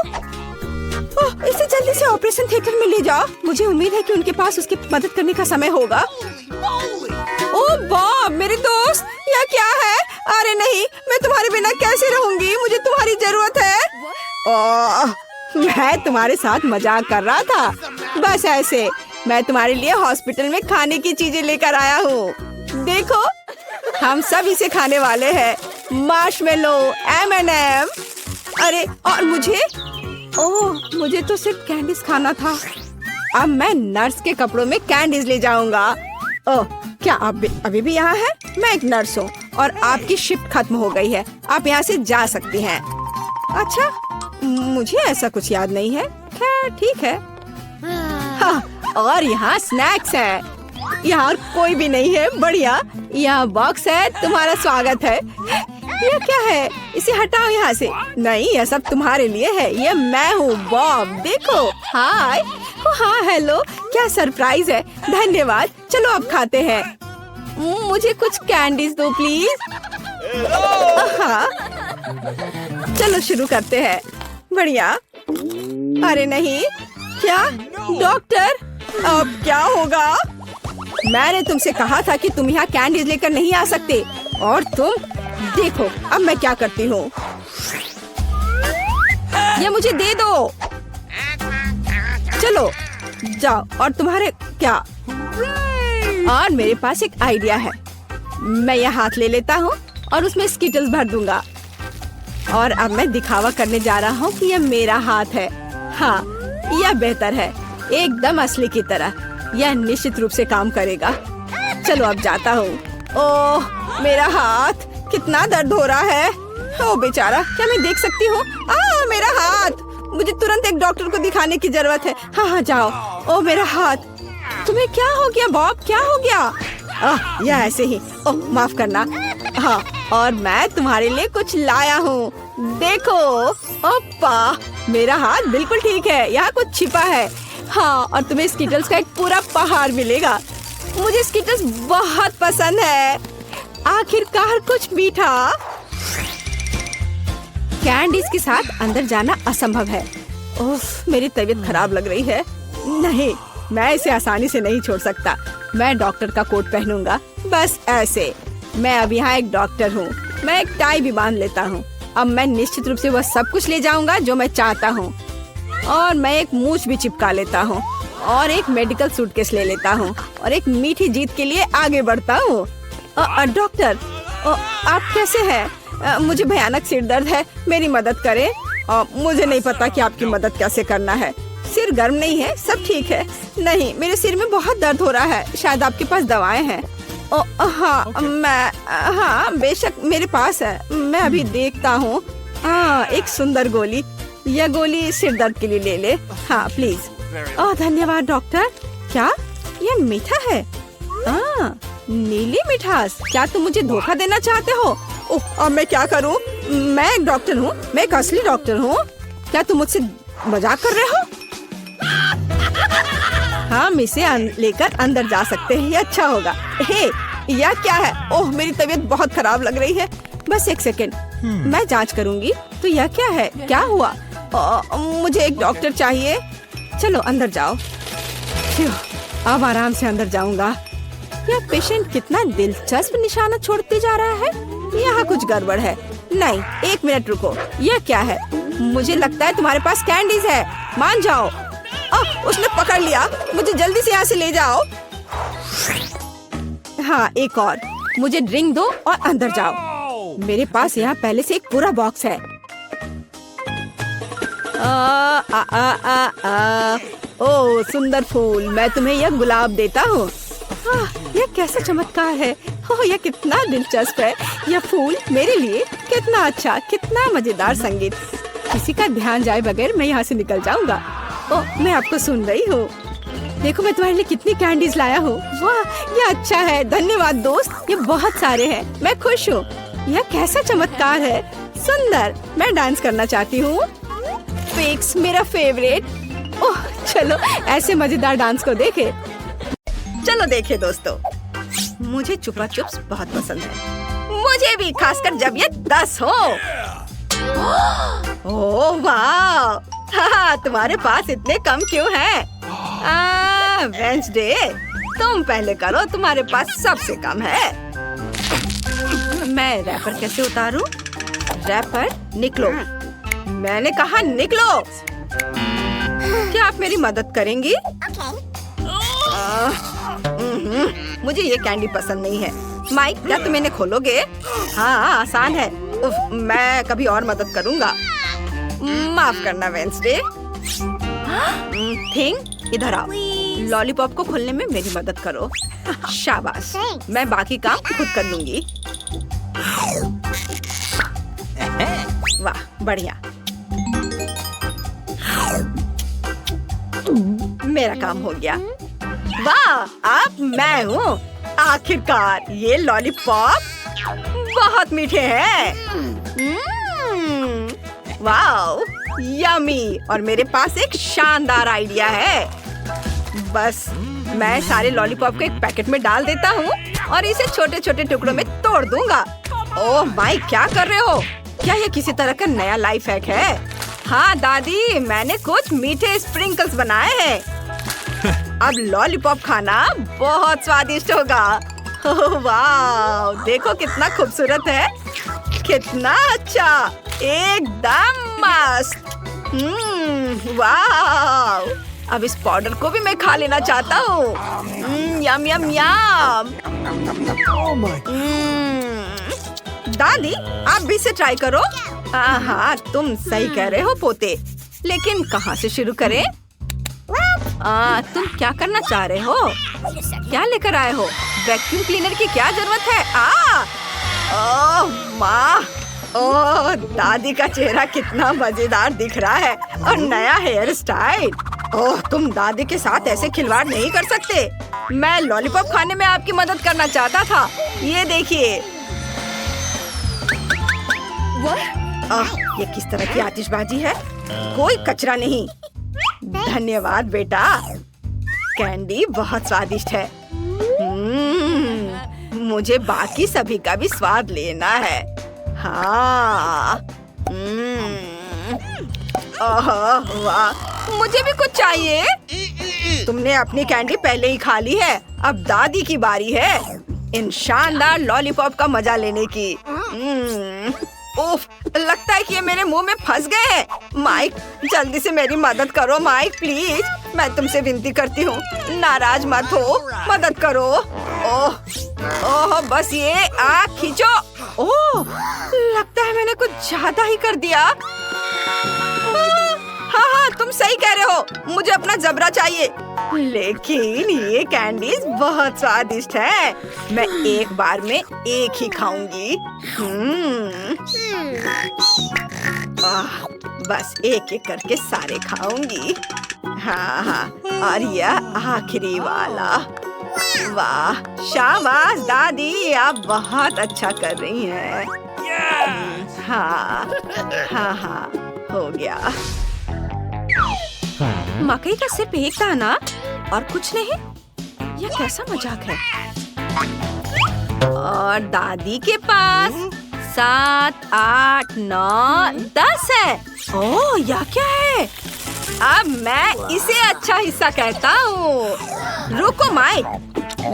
इसे जल्दी से ऑपरेशन थिएटर में ले जाओ। मुझे उम्मीद है कि उनके पास उसकी मदद करने का समय होगा। ओह बॉब, मेरे दोस्त, यह क्या है? अरे नहीं, मैं तुम्हारे बिना कैसे रहूंगी? मुझे तुम्हारी जरूरत है। ओह, मैं तुम्हारे साथ मजाक कर रहा था। बस ऐसे। मैं तुम्हारे लिए हॉस्पिटल में खाने की चीजें लेकर आया हूँ। देखो, हम सब इसे खाने वाले हैं। Marshmallow, M&M। अरे और मुझे? ओह, मुझे तो सिर्फ कैंडीज खाना था। अब मैं नर्स के कपड़ों में कैंडीज ले जाऊंगा। ओह, क्या आप अभी भी यहाँ हैं? मैं एक नर्स हूँ और आपकी शिफ्ट खत्म हो गई है। आप यहाँ से जा सकती हैं। अच्छा, मुझे ऐसा कुछ याद नहीं है। खैर ठीक है। हाँ, और यहाँ स्नैक्स हैं। यहाँ और कोई भी नहीं है। बढ़िया, यहाँ बॉक्स है, तुम्हारा स्वागत है। यह क्या है? इसे हटाओ यहाँ से। नहीं, यह सब तुम्हारे लिए है। ये मैं हूँ बॉब, देखो। हाय। हाँ हेलो, क्या सरप्राइज है। धन्यवाद। चलो अब खाते हैं। मुझे कुछ कैंडीज दो प्लीज। हाँ, चलो शुरू करते हैं। बढ़िया। अरे नहीं, क्या डॉक्टर, अब क्या होगा? मैंने तुमसे कहा था कि तुम यहाँ कैंडीज लेकर नहीं आ सकते, और तुम देखो अब मैं क्या करती हूँ। ये मुझे दे दो। चलो जाओ। और तुम्हारे क्या? और मेरे पास एक आइडिया है। मैं यह हाथ ले लेता हूँ और उसमें स्किटल्स भर दूंगा। और अब मैं दिखावा करने जा रहा हूँ कि यह मेरा हाथ है। हाँ, यह बेहतर है, एकदम असली की तरह। यह निश्चित रूप से काम करेगा। चलो अब जाता हूँ। ओह मेरा हाथ, कितना दर्द हो रहा है। ओ बेचारा, क्या मैं देख सकती हूँ? मेरा हाथ, मुझे तुरंत एक डॉक्टर को दिखाने की जरूरत है। हाँ जाओ। ओ मेरा हाथ, तुम्हें क्या हो गया बॉब, क्या हो गया? या ऐसे ही। ओह माफ करना। हाँ, और मैं तुम्हारे लिए कुछ लाया हूँ, देखो। ओप्पा, मेरा हाथ बिल्कुल ठीक है, यहाँ कुछ छिपा है। हाँ, और तुम्हें स्किटल्स का एक पूरा पहाड़ मिलेगा। मुझे स्किटल्स बहुत पसंद है। आखिरकार कुछ मीठा। कैंडीज के साथ अंदर जाना असंभव है। उफ, मेरी तबीयत खराब लग रही है। नहीं, मैं इसे आसानी से नहीं छोड़ सकता। मैं डॉक्टर का कोट पहनूंगा, बस ऐसे। मैं अब यहाँ एक डॉक्टर हूँ। मैं एक टाई भी बांध लेता हूँ। अब मैं निश्चित रूप से वह सब कुछ ले जाऊंगा जो मैं चाहता हूँ। और मैं एक मूछ भी चिपका लेता हूँ और एक मेडिकल सूटकेस ले लेता हूँ और एक मीठी जीत के लिए आगे बढ़ता हूँ। डॉक्टर, आप कैसे हैं? मुझे भयानक सिर दर्द है, मेरी मदद करें। मुझे नहीं पता कि आपकी मदद कैसे करना है। सिर गर्म नहीं है, सब ठीक है। नहीं, मेरे सिर में बहुत दर्द हो रहा है। शायद आपके पास दवाएं हैं? हाँ, बेशक मेरे पास है। मैं अभी देखता हूँ। एक सुंदर गोली। यह गोली सिर दर्द के लिए ले ले। हाँ प्लीज। धन्यवाद डॉक्टर। क्या यह मीठा है? नीली मिठास। क्या तुम मुझे धोखा देना चाहते हो? अब मैं क्या करूँ? मैं एक डॉक्टर हूँ, मैं एक असली डॉक्टर हूँ। क्या तुम मुझसे मजाक कर रहे हो? हम इसे लेकर अंदर जा सकते हैं, ये अच्छा होगा। हे, यह क्या है? ओह, मेरी तबीयत बहुत खराब लग रही है। बस एक सेकंड, मैं जांच करूंगी। तो यह क्या है? क्या हुआ? मुझे एक डॉक्टर चाहिए। चलो अंदर जाओ। अब आराम से अंदर जाऊंगा। यह पेशेंट कितना दिलचस्प निशाना छोड़ते जा रहा है। यहाँ कुछ गड़बड़ है। नहीं, एक मिनट रुको। यह क्या है? मुझे लगता है तुम्हारे पास कैंडीज है। मान जाओ। उसने पकड़ लिया। मुझे जल्दी से यहाँ से ले जाओ। हाँ, एक और। मुझे ड्रिंक दो और अंदर जाओ। मेरे पास यहाँ पहले से एक पूरा बॉक्स है। ओह सुंदर फूल, मैं तुम्हें यह गुलाब देता हूँ। यह कैसा चमत्कार है। ओह, यह कितना दिलचस्प है। यह फूल मेरे लिए। कितना अच्छा, कितना मजेदार संगीत। किसी का ध्यान जाए बगैर मैं यहाँ से निकल जाऊंगा। ओह, मैं आपको सुन रही हूँ। देखो मैं तुम्हारे लिए कितनी कैंडीज लाया हूँ। वाह, यह अच्छा है। धन्यवाद दोस्त, ये बहुत सारे हैं। मैं खुश हूँ। यह कैसा चमत्कार है। सुंदर। मैं डांस करना चाहती हूँ। फिक्स, मेरा फेवरेट। ओह चलो ऐसे मजेदार डांस को देखे। चलो देखे दोस्तों, मुझे चुपा चुप्स बहुत पसंद है। मुझे भी, खासकर जब ये 10 हो। ओह वाह, तुम्हारे पास इतने कम क्यों हैं? वेंसडे, तुम पहले करो, तुम्हारे पास सबसे कम है। मैं रैपर कैसे उतारूं? रैपर, निकलो। मैंने कहा निकलो। क्या आप मेरी मदद करेंगी? मुझे ये कैंडी पसंद नहीं है। माइक, क्या तुम इन्हें खोलोगे? हाँ, आसान है। मैं कभी और मदद करूँगा। माफ करना वेंसडे। थिंग, इधर आओ। लॉलीपॉप को खोलने में मेरी मदद करो। शाबाश, मैं बाकी काम खुद कर लूंगी। वाह, बढ़िया। मेरा काम हो गया। वाह, अब मैं हूँ। आखिरकार ये लॉलीपॉप बहुत मीठे हैं। वाह, यमी। और मेरे पास एक शानदार आइडिया है। बस मैं सारे लॉलीपॉप को एक पैकेट में डाल देता हूँ और इसे छोटे छोटे टुकड़ों में तोड़ दूंगा। ओह माई, क्या कर रहे हो? क्या ये किसी तरह का नया लाइफ हैक है? हाँ दादी, मैंने कुछ मीठे स्प्रिंकल्स बनाए हैं। अब लॉलीपॉप खाना बहुत स्वादिष्ट होगा। वाह, देखो कितना खूबसूरत है। कितना अच्छा, एकदम मस्त। वाह, अब इस पाउडर को भी मैं खा लेना चाहता हूँ। यम यम यम। दादी, आप भी इसे ट्राई करो। हाँ, तुम सही कह रहे हो पोते, लेकिन कहाँ से शुरू करें? तुम क्या करना चाह रहे हो? क्या लेकर आए हो? वैक्यूम क्लीनर की क्या जरूरत है? ओह माँ, ओह दादी का चेहरा कितना मजेदार दिख रहा है और नया हेयर स्टाइल। ओह तुम दादी के साथ ऐसे खिलवाड़ नहीं कर सकते। मैं लॉलीपॉप खाने में आपकी मदद करना चाहता था। ये देखिए। ये किस तरह की आतिशबाजी है? कोई कचरा नहीं। धन्यवाद बेटा, कैंडी बहुत स्वादिष्ट है। मुझे बाकी सभी का भी स्वाद लेना है। हाँ। ओह वाह, मुझे भी कुछ चाहिए। तुमने अपनी कैंडी पहले ही खा ली है, अब दादी की बारी है इन शानदार लॉलीपॉप का मजा लेने की। उफ, लगता है कि ये मेरे मुंह में फंस गए हैं। माइक, जल्दी से मेरी मदद करो माइक, प्लीज। मैं तुमसे विनती करती हूँ, नाराज मत हो, मदद करो। ओह, ओह, बस ये आँख खींचो। ओह, लगता है मैंने कुछ ज्यादा ही कर दिया। हाँ हाँ, तुम सही कह रहे हो, मुझे अपना जबरा चाहिए। लेकिन ये कैंडीज बहुत स्वादिष्ट है, मैं एक बार में एक ही खाऊंगी। बस एक एक करके सारे खाऊंगी। हाँ हाँ, और यह आखिरी वाला। वाह, शाबाश दादी, आप बहुत अच्छा कर रही हैं। हाँ हाँ हाँ, हो गया। मकई का सिर्फ एक दाना और कुछ नहीं? यह कैसा मजाक है? और दादी के पास 7, 8, 9, 10 है। ओह, यह क्या है? अब मैं इसे अच्छा हिस्सा कहता हूँ। रुको माइक,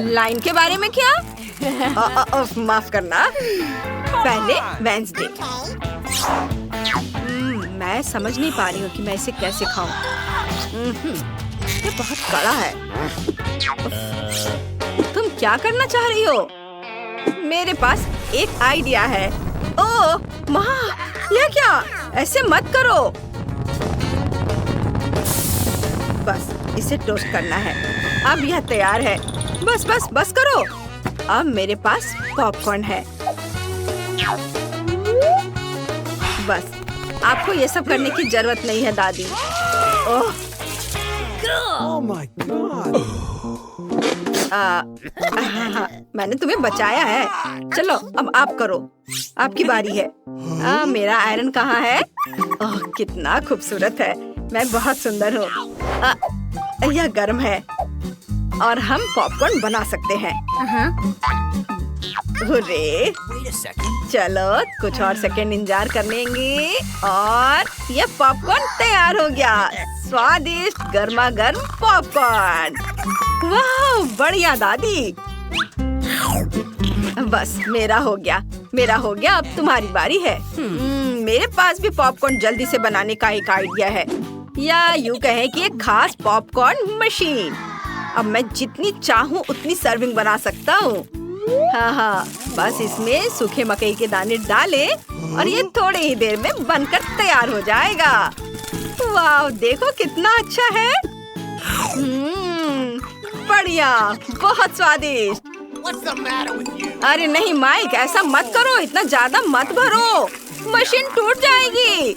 लाइन के बारे में क्या? माफ करना, पहले वेंसडे। मैं समझ नहीं पा रही हूँ कि मैं इसे कैसे खाऊं। ये बहुत कड़ा है। तुम क्या करना चाह रही हो? मेरे पास एक आइडिया है। ओह माँ, यह क्या? ऐसे मत करो। बस इसे टोस्ट करना है। अब यह तैयार है। बस बस बस करो। अब मेरे पास पॉपकॉर्न है। बस, आपको ये सब करने की जरूरत नहीं है दादी। Oh my God. मैंने तुम्हें बचाया है। चलो अब आप करो, आपकी बारी है। मेरा आयरन कहाँ है? ओह कितना खूबसूरत है, मैं बहुत सुंदर हूँ। यह गर्म है और हम पॉपकॉर्न बना सकते हैं। हुर्रे! चलो कुछ और सेकंड इंतजार कर लेंगे और ये पॉपकॉर्न तैयार हो गया। स्वादिष्ट गर्मा गर्म पॉपकॉर्न। वाह, बढ़िया दादी। बस मेरा हो गया, मेरा हो गया। अब तुम्हारी बारी है। मेरे पास भी पॉपकॉर्न जल्दी से बनाने का एक आइडिया है, या यूँ कहें कि एक खास पॉपकॉर्न मशीन। अब मैं जितनी चाहूँ उतनी सर्विंग बना सकता हूँ। हाँ हाँ, बस इसमें सूखे मकई के दाने डालें और ये थोड़ी ही देर में बनकर तैयार हो जाएगा। वाह, देखो कितना अच्छा है। बढ़िया, बहुत स्वादिष्ट। अरे नहीं माइक, ऐसा मत करो, इतना ज्यादा मत भरो, मशीन टूट जाएगी।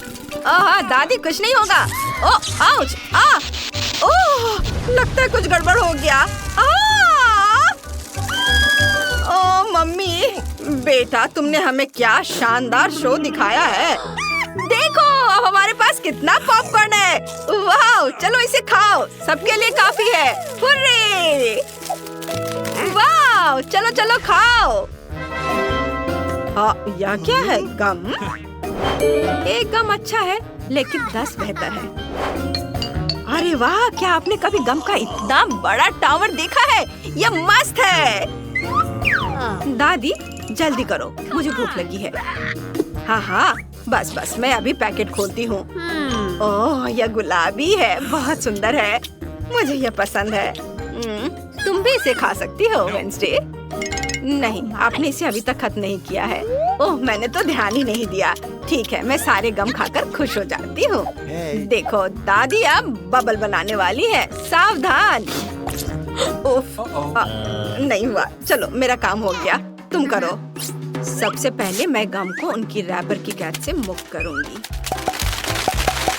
दादी कुछ नहीं होगा। ओह आउच, ओह लगता है कुछ गड़बड़ हो गया। ओह मम्मी, बेटा तुमने हमें क्या शानदार शो दिखाया है। देखो अब हमारे पास कितना पॉपकॉर्न है। वाह, चलो इसे खाओ, सबके लिए काफी है। हुर्रे! वाह, चलो चलो खाओ। यह क्या है? गम? एक गम अच्छा है लेकिन 10 बेहतर है। अरे वाह, क्या आपने कभी गम का इतना बड़ा टावर देखा है? यह मस्त है। दादी जल्दी करो, मुझे भूख लगी है। हाँ हाँ, बस बस मैं अभी पैकेट खोलती हूँ। ओह यह गुलाबी है, बहुत सुंदर है, मुझे यह पसंद है। तुम भी इसे खा सकती हो वेंसडे। नहीं, आपने इसे अभी तक खत्म नहीं किया है। ओह मैंने तो ध्यान ही नहीं दिया। ठीक है, मैं सारे गम खाकर खुश हो जाती हूँ। देखो दादी अब बबल बनाने वाली है, सावधान। उफ, नहीं हुआ। चलो मेरा काम हो गया, तुम करो। सबसे पहले मैं गम को उनकी रैपर की कैच से मुक्त करूंगी।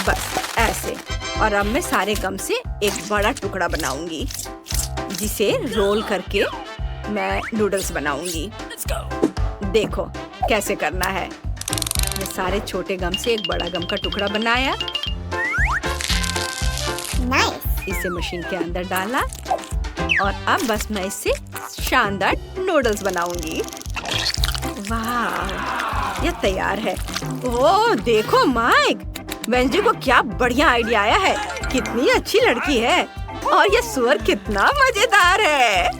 बस ऐसे। और अब मैं सारे गम से एक बड़ा टुकड़ा बनाऊंगी, जिसे रोल करके मैं नूडल्स बनाऊंगी। देखो कैसे करना है। मैं सारे छोटे गम से एक बड़ा गम का टुकड़ा बनाया। इसे मशीन के अंदर डाला और अब बस मैं इससे शानदार नूडल्स बनाऊंगी। वाह, ये तैयार है। ओह देखो माइक, वेंजी को क्या बढ़िया आइडिया आया है। कितनी अच्छी लड़की है और ये सुअर कितना मजेदार है।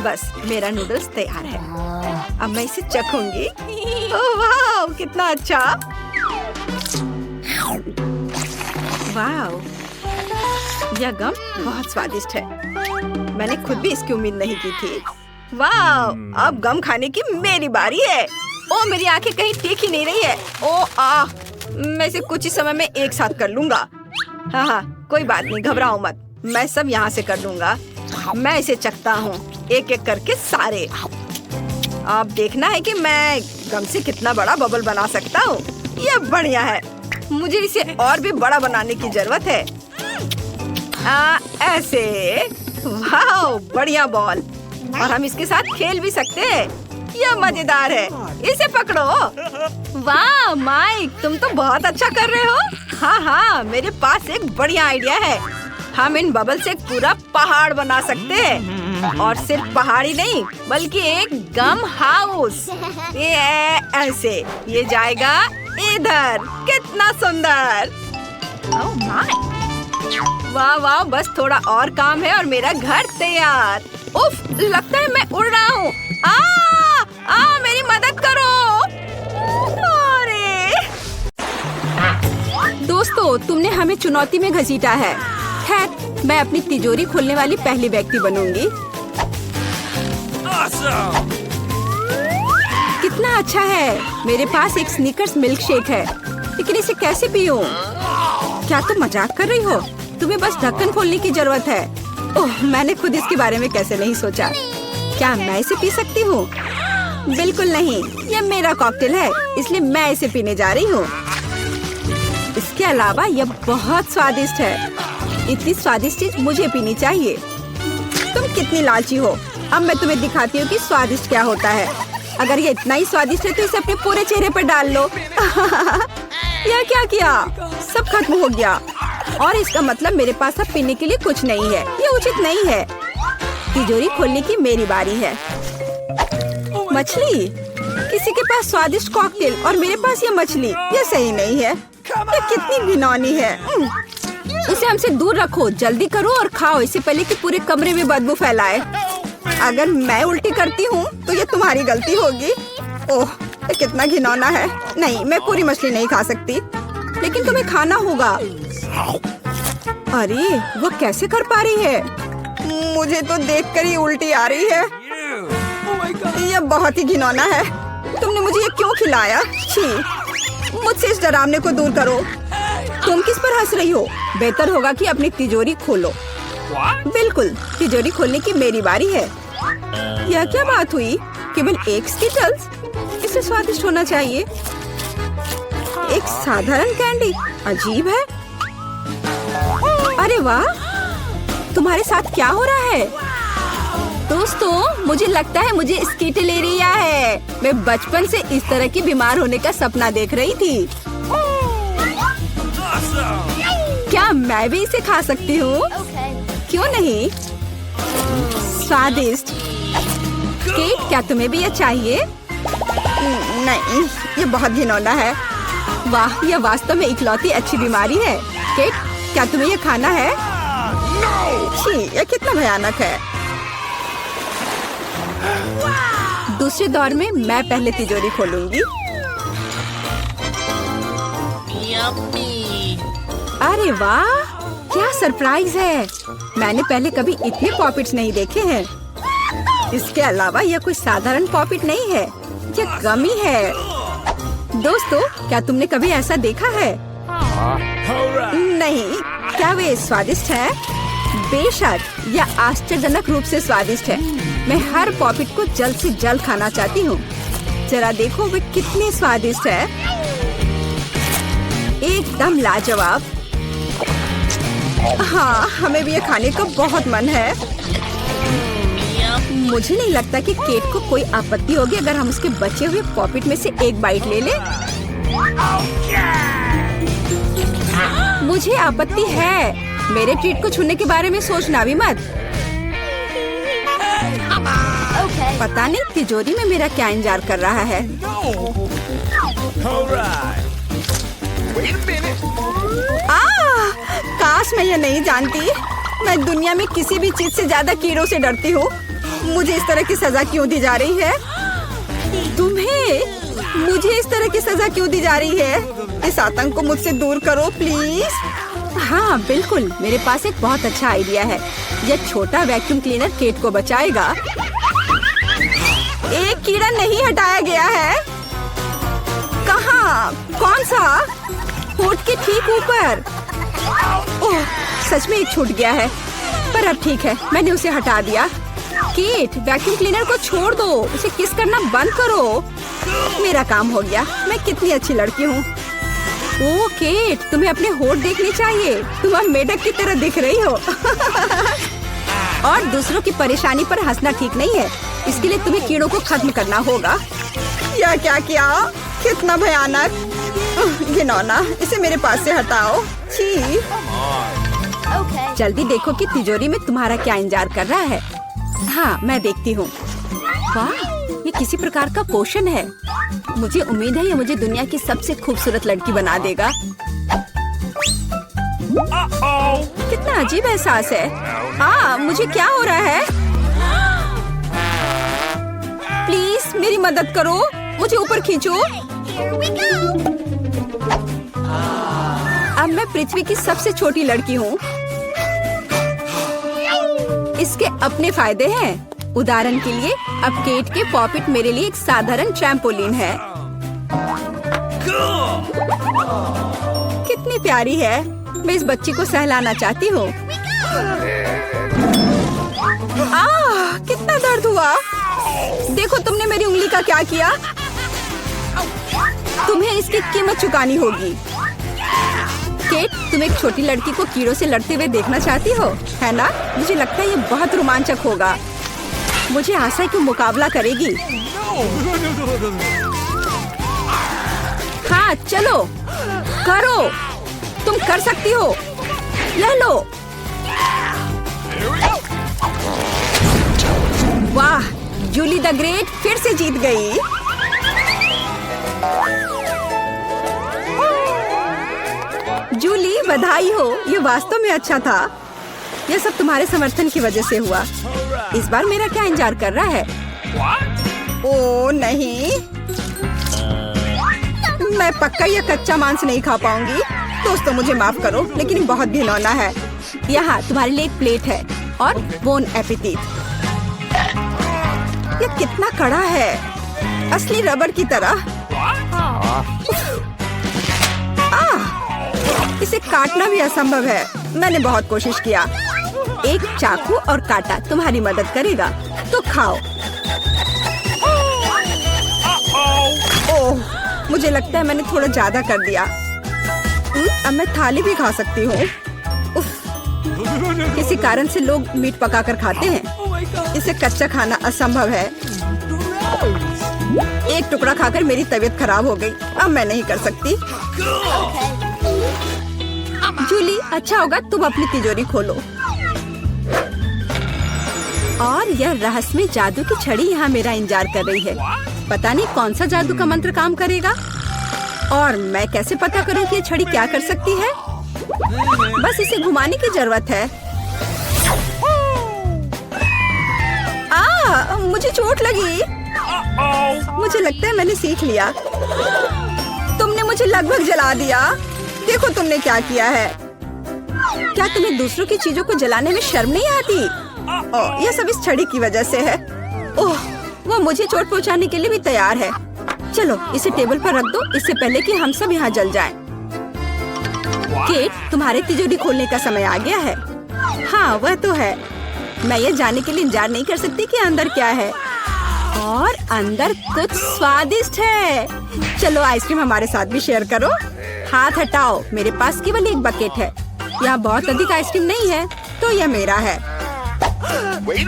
बस मेरा नूडल्स तैयार है। अब मैं इसे चखूंगी। ओह वाह, कितना अच्छा। वाह, यह गम बहुत स्वादिष्ट है। मैंने खुद भी इसकी उम्मीद नहीं की थी। वाह, अब गम खाने की मेरी बारी है। ओ मेरी आंखें कहीं टिक ही नहीं रही है। ओ मैं इसे कुछ ही समय में एक साथ कर लूंगा। हाँ, कोई बात नहीं, घबराओ मत। मैं सब यहाँ से कर लूंगा। मैं इसे चखता हूँ, एक एक करके सारे। अब देखना है कि मैं गम से कितना बड़ा बबल बना सकता हूँ। यह बढ़िया है। मुझे इसे और भी बड़ा बनाने की जरूरत है। ऐसे। वाह, बढ़िया बॉल। और हम इसके साथ खेल भी सकते हैं। यह मजेदार है। इसे पकड़ो। वाह माइक, तुम तो बहुत अच्छा कर रहे हो। हाँ, मेरे पास एक बढ़िया आइडिया है। हम इन बबल से एक पूरा पहाड़ बना सकते हैं। और सिर्फ पहाड़ी नहीं, बल्कि एक गम हाउस। ये ऐसे, ये जाएगा इधर। कितना सुंदर। वाह वाह, बस थोड़ा और काम है और मेरा घर तैयार। उफ, लगता है मैं उड़ रहा हूँ। मेरी मदद करो। अरे दोस्तों, तुमने हमें चुनौती में घसीटा है। खैर, मैं अपनी तिजोरी खोलने वाली पहली व्यक्ति बनूंगी। कितना अच्छा है। मेरे पास एक स्निकर्स मिल्क शेक है, लेकिन इसे कैसे पीऊं? क्या तुम मजाक कर रही हो? तुम्हें बस ढक्कन खोलने की जरूरत है। ओह, मैंने खुद इसके बारे में कैसे नहीं सोचा। क्या मैं इसे पी सकती हूँ? बिल्कुल नहीं, यह मेरा कॉकटेल है, इसलिए मैं इसे पीने जा रही हूँ। इसके अलावा यह बहुत स्वादिष्ट है। इतनी स्वादिष्ट चीज मुझे पीनी चाहिए। तुम कितनी लालची हो। अब मैं तुम्हें दिखाती हूँ कि स्वादिष्ट क्या होता है। अगर ये इतना ही स्वादिष्ट है तो इसे अपने पूरे चेहरे पर डाल लो। यह क्या किया? सब खत्म हो गया। और इसका मतलब मेरे पास अब पीने के लिए कुछ नहीं है। ये उचित नहीं है। तिजोरी खोलने की मेरी बारी है। मछली? किसी के पास स्वादिष्ट कॉकटेल और मेरे पास ये मछली। ये सही नहीं है। ये कितनी घिनौनी है। इसे हमसे दूर रखो। जल्दी करो और खाओ, इससे पहले कि पूरे कमरे में बदबू फैलाए। अगर मैं उल्टी करती हूँ तो ये तुम्हारी गलती होगी। ओह, ये कितना घिनौना है। नहीं, मैं पूरी मछली नहीं खा सकती, लेकिन तुम्हें खाना होगा। अरे, वो कैसे कर पा रही है? मुझे तो देखकर ही उल्टी आ रही है। ये बहुत ही घिनौना है। तुमने मुझे ये क्यों खिलाया? छी, मुझसे इस डरावने को दूर करो। तुम किस पर हंस रही हो? बेहतर होगा कि अपनी तिजोरी खोलो। बिल्कुल, तिजोरी खोलने की मेरी बारी है। यह क्या बात हुई? केवल एक स्किटल्स? इसे स्वादिष्ट होना चाहिए। एक साधारण कैंडी? अजीब है। अरे वाह, तुम्हारे साथ क्या हो रहा है? दोस्तों, मुझे लगता है मुझे स्किटलेरिया है। मैं बचपन से इस तरह की बीमार होने का सपना देख रही थी। क्या मैं भी इसे खा सकती हूँ? क्यों नहीं? स्वादिष्ट। केट, क्या तुम्हें भी ये चाहिए? नहीं, ये बहुत घिनौना है। वाह, यह वास्तव में इकलौती अच्छी बीमारी है। केट, क्या तुम्हें ये खाना है? छी, यह कितना भयानक है। दूसरे दौर में मैं पहले तिजोरी खोलूंगी। अरे वाह, क्या सरप्राइज है। मैंने पहले कभी इतने पॉपिट्स नहीं देखे हैं। इसके अलावा यह कोई साधारण पॉपिट नहीं है, यह गमी है। दोस्तों, क्या तुमने कभी ऐसा देखा है? नहीं। क्या वे स्वादिष्ट है? बेशक यह आश्चर्यजनक रूप से स्वादिष्ट है। मैं हर पॉपिट को जल्द से जल्द खाना चाहती हूँ। जरा देखो वे कितने स्वादिष्ट है, एकदम लाजवाब। हाँ, हमें भी ये खाने का बहुत मन है। मुझे नहीं लगता कि केट को कोई आपत्ति होगी अगर हम उसके बचे हुए पॉपिट में से एक बाइट ले लें। मुझे आपत्ति है। मेरे ट्रीट को छूने के बारे में सोचना भी मत। Okay. पता नहीं तिजोरी में मेरा क्या इंतजार कर रहा है। काश मैं ये नहीं जानती। मैं दुनिया में किसी भी चीज से ज्यादा कीड़ों से डरती हूँ। मुझे इस तरह की सजा क्यों दी जा रही है? तुम्हें मुझे इस तरह की सजा क्यों दी जा रही है? इस आतंक को मुझसे दूर करो प्लीज। हाँ बिल्कुल, मेरे पास एक बहुत अच्छा आइडिया है। यह छोटा वैक्यूम क्लीनर केट को बचाएगा। एक कीड़ा नहीं हटाया गया है। कहाँ? कौन सा? होठ के ठीक ऊपर। ओह, सच में एक छूट गया है, पर अब ठीक है, मैंने उसे हटा दिया। केट, वैक्यूम क्लीनर को छोड़ दो, उसे किस करना बंद करो। मेरा काम हो गया। मैं कितनी अच्छी लड़की हूँ। ओह केट, तुम्हें अपने होठ देखने चाहिए। तुम अब मेढक की तरह दिख रही हो। और दूसरों की परेशानी पर हंसना ठीक नहीं है। इसके लिए तुम्हें कीड़ों को खत्म करना होगा। यह क्या किया? कितना भयानक, घिनौना। इसे मेरे पास से हटाओ। छी। Okay. जल्दी देखो कि तिजोरी में तुम्हारा क्या इंतजार कर रहा है। हाँ, मैं देखती हूँ। वाह, ये किसी प्रकार का पोषण है। मुझे उम्मीद है ये मुझे दुनिया की सबसे खूबसूरत लड़की बना देगा। कितना अजीब एहसास है। मुझे क्या हो रहा है? प्लीज मेरी मदद करो, मुझे ऊपर खींचो। अब मैं पृथ्वी की सबसे छोटी लड़की हूँ। इसके अपने फायदे हैं। उदाहरण के लिए अब केट के पॉपिट मेरे लिए एक साधारण ट्रैम्पोलिन है। कितनी प्यारी है। मैं इस बच्ची को सहलाना चाहती हूँ। कितना दर्द हुआ। देखो तुमने मेरी उंगली का क्या किया। तुम्हें इसकी कीमत चुकानी होगी। केट, तुम एक छोटी लड़की को कीड़ों से लड़ते हुए देखना चाहती हो, है ना? मुझे लगता है ये बहुत रोमांचक होगा। मुझे आशा है कि मुकाबला करेगी। हाँ चलो, करो, तुम कर सकती हो। ले लो। वाह, जूली द ग्रेट फिर से जीत गई। जूली, बधाई हो। ये वास्तव में अच्छा था। यह सब तुम्हारे समर्थन की वजह से हुआ। इस बार मेरा क्या इंतजार कर रहा है? ओह नहीं, मैं पक्का यह कच्चा मांस नहीं खा पाऊंगी। दोस्तों मुझे माफ करो, लेकिन बहुत घिनौना है। यहाँ तुम्हारे लिए एक प्लेट है और बोन एपेटिट। यह कितना कड़ा है, असली रबड़ की तरह। इसे काटना भी असंभव है। मैंने बहुत कोशिश किया। एक चाकू और कांटा तुम्हारी मदद करेगा, तो खाओ। ओह, मुझे लगता है मैंने थोड़ा ज्यादा कर दिया। अब मैं थाली भी खा सकती हूँ। किसी कारण से लोग मीट पकाकर खाते हैं। इसे कच्चा खाना असंभव है। एक टुकड़ा खाकर मेरी तबीयत खराब हो गई। अब मैं नहीं कर सकती। जूली, अच्छा होगा तुम अपनी तिजोरी खोलो। और यह रहस्यमय जादू की छड़ी यहाँ मेरा इंतजार कर रही है। पता नहीं कौन सा जादू का मंत्र काम करेगा। और मैं कैसे पता करूँ कि ये छड़ी क्या कर सकती है? बस इसे घुमाने की जरूरत है। मुझे चोट लगी। मुझे लगता है मैंने सीख लिया। तुमने मुझे लगभग जला दिया। देखो तुमने क्या किया है। क्या तुम्हें दूसरों की चीजों को जलाने में शर्म नहीं आती? यह सब इस छड़ी की वजह से है। ओह, वो मुझे चोट पहुंचाने के लिए भी तैयार है। चलो इसे टेबल पर रख दो, इससे पहले कि हम सब यहाँ जल जाएं। केट, तुम्हारे तिजोरी खोलने का समय आ गया है। हाँ वह तो है। मैं ये जानने के लिए इंतजार नहीं कर सकती कि अंदर क्या है। और अंदर कुछ स्वादिष्ट है। चलो आइसक्रीम हमारे साथ भी शेयर करो। हाथ हटाओ, मेरे पास केवल एक बकेट है। यहाँ बहुत अधिक आइसक्रीम नहीं है, तो यह मेरा है।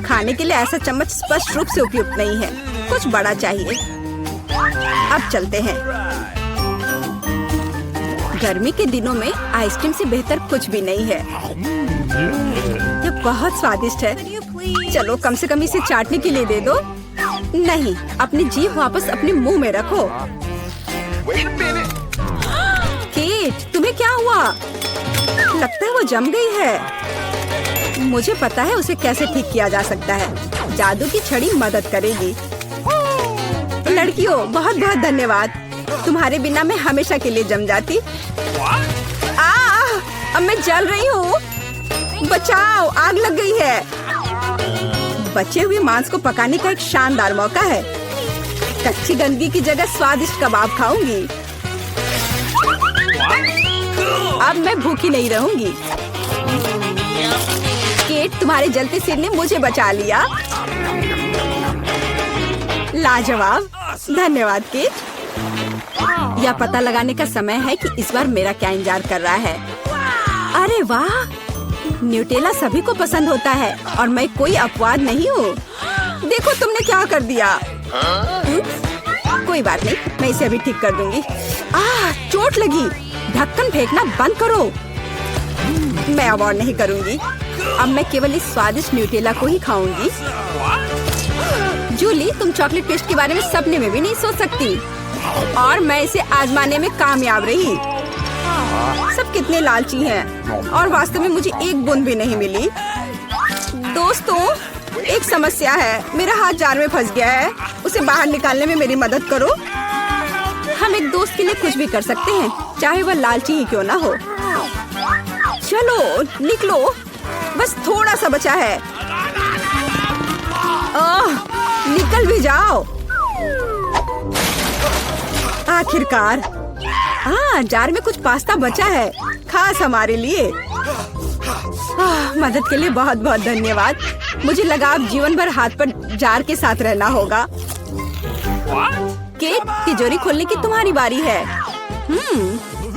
खाने के लिए ऐसा चम्मच स्पष्ट रूप से उपयुक्त नहीं है, कुछ बड़ा चाहिए। अब चलते हैं। गर्मी के दिनों में आइसक्रीम से बेहतर कुछ भी नहीं है। ये बहुत स्वादिष्ट है। चलो कम से कम इसे चाटने के लिए दे दो। नहीं, अपनी जीभ वापस अपने मुंह में रखो। केट, तुम्हें क्या हुआ? लगता है वो जम गई है। मुझे पता है उसे कैसे ठीक किया जा सकता है। जादू की छड़ी मदद करेगी। लड़कियों, बहुत बहुत धन्यवाद। तुम्हारे बिना मैं हमेशा के लिए जम जाती। अब मैं जल रही हूँ। बचाओ, आग लग गई है। बचे हुए मांस को पकाने का एक शानदार मौका है। कच्ची गंदगी की जगह स्वादिष्ट कबाब खाऊंगी। अब मैं भूखी नहीं रहूंगी। केट, तुम्हारे जलते सिर ने मुझे बचा लिया। लाजवाब, धन्यवाद केट। यह पता लगाने का समय है कि इस बार मेरा क्या इंतजार कर रहा है। अरे वाह, न्यूटेला सभी को पसंद होता है और मैं कोई अपवाद नहीं हूँ। देखो तुमने क्या कर दिया। कोई बात नहीं, मैं इसे अभी ठीक कर दूंगी। चोट लगी। ढक्कन फेंकना बंद करो। मैं अब और नहीं करूंगी। अब मैं केवल इस स्वादिष्ट न्यूटेला को ही खाऊंगी। जूली, तुम चॉकलेट पेस्ट के बारे में सपने में भी नहीं सोच सकती। और मैं इसे आजमाने में कामयाब रही। सब कितने लालची हैं और वास्तव में मुझे एक बूंद भी नहीं मिली। दोस्तों, एक समस्या है। मेरा हाथ जार में फंस गया है। उसे बाहर निकालने में मेरी मदद करो। हम एक दोस्त के लिए कुछ भी कर सकते हैं, चाहे वह लालची ही क्यों ना हो। चलो निकलो, बस थोड़ा सा बचा है। निकल भी जाओ। आखिरकार। जार में कुछ पास्ता बचा है, खास हमारे लिए। मदद के लिए बहुत बहुत धन्यवाद। मुझे लगा अब जीवन भर हाथ पर जार के साथ रहना होगा। केट, तिजोरी खोलने की तुम्हारी बारी है।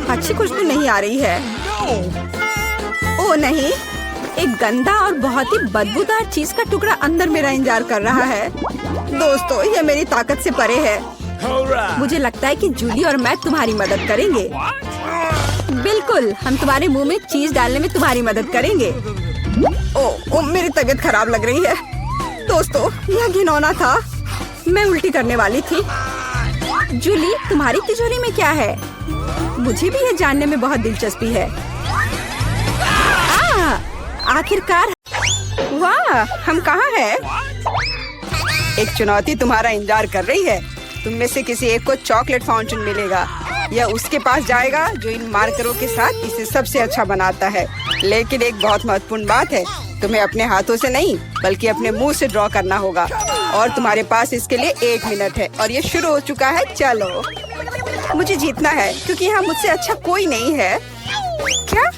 अच्छी खुशबू नहीं आ रही है। ओ नहीं, एक गंदा और बहुत ही बदबूदार चीज का टुकड़ा अंदर मेरा इंतजार कर रहा है। दोस्तों, यह मेरी ताकत से परे है। मुझे लगता है कि जूली और मैं तुम्हारी मदद करेंगे। बिल्कुल, हम तुम्हारे मुंह में चीज डालने में तुम्हारी मदद करेंगे। ओ, मेरी तबीयत खराब लग रही है। दोस्तों, यह घिनौना था। मैं उल्टी करने वाली थी। जूली, तुम्हारी तिजोरी में क्या है? मुझे भी यह जानने में बहुत दिलचस्पी है। आखिरकार। वाह, हम कहाँ हैं? एक चुनौती तुम्हारा इंतजार कर रही है। तुम में से किसी एक को चॉकलेट फाउंटेन मिलेगा। यह उसके पास जाएगा जो इन मार्करों के साथ इसे सबसे अच्छा बनाता है। लेकिन एक बहुत महत्वपूर्ण बात है, तुम्हें अपने हाथों से नहीं बल्कि अपने मुंह से ड्रॉ करना होगा। और तुम्हारे पास इसके लिए 1 मिनट है और ये शुरू हो चुका है। चलो, मुझे जीतना है क्योंकि यहाँ मुझसे अच्छा कोई नहीं है। क्या?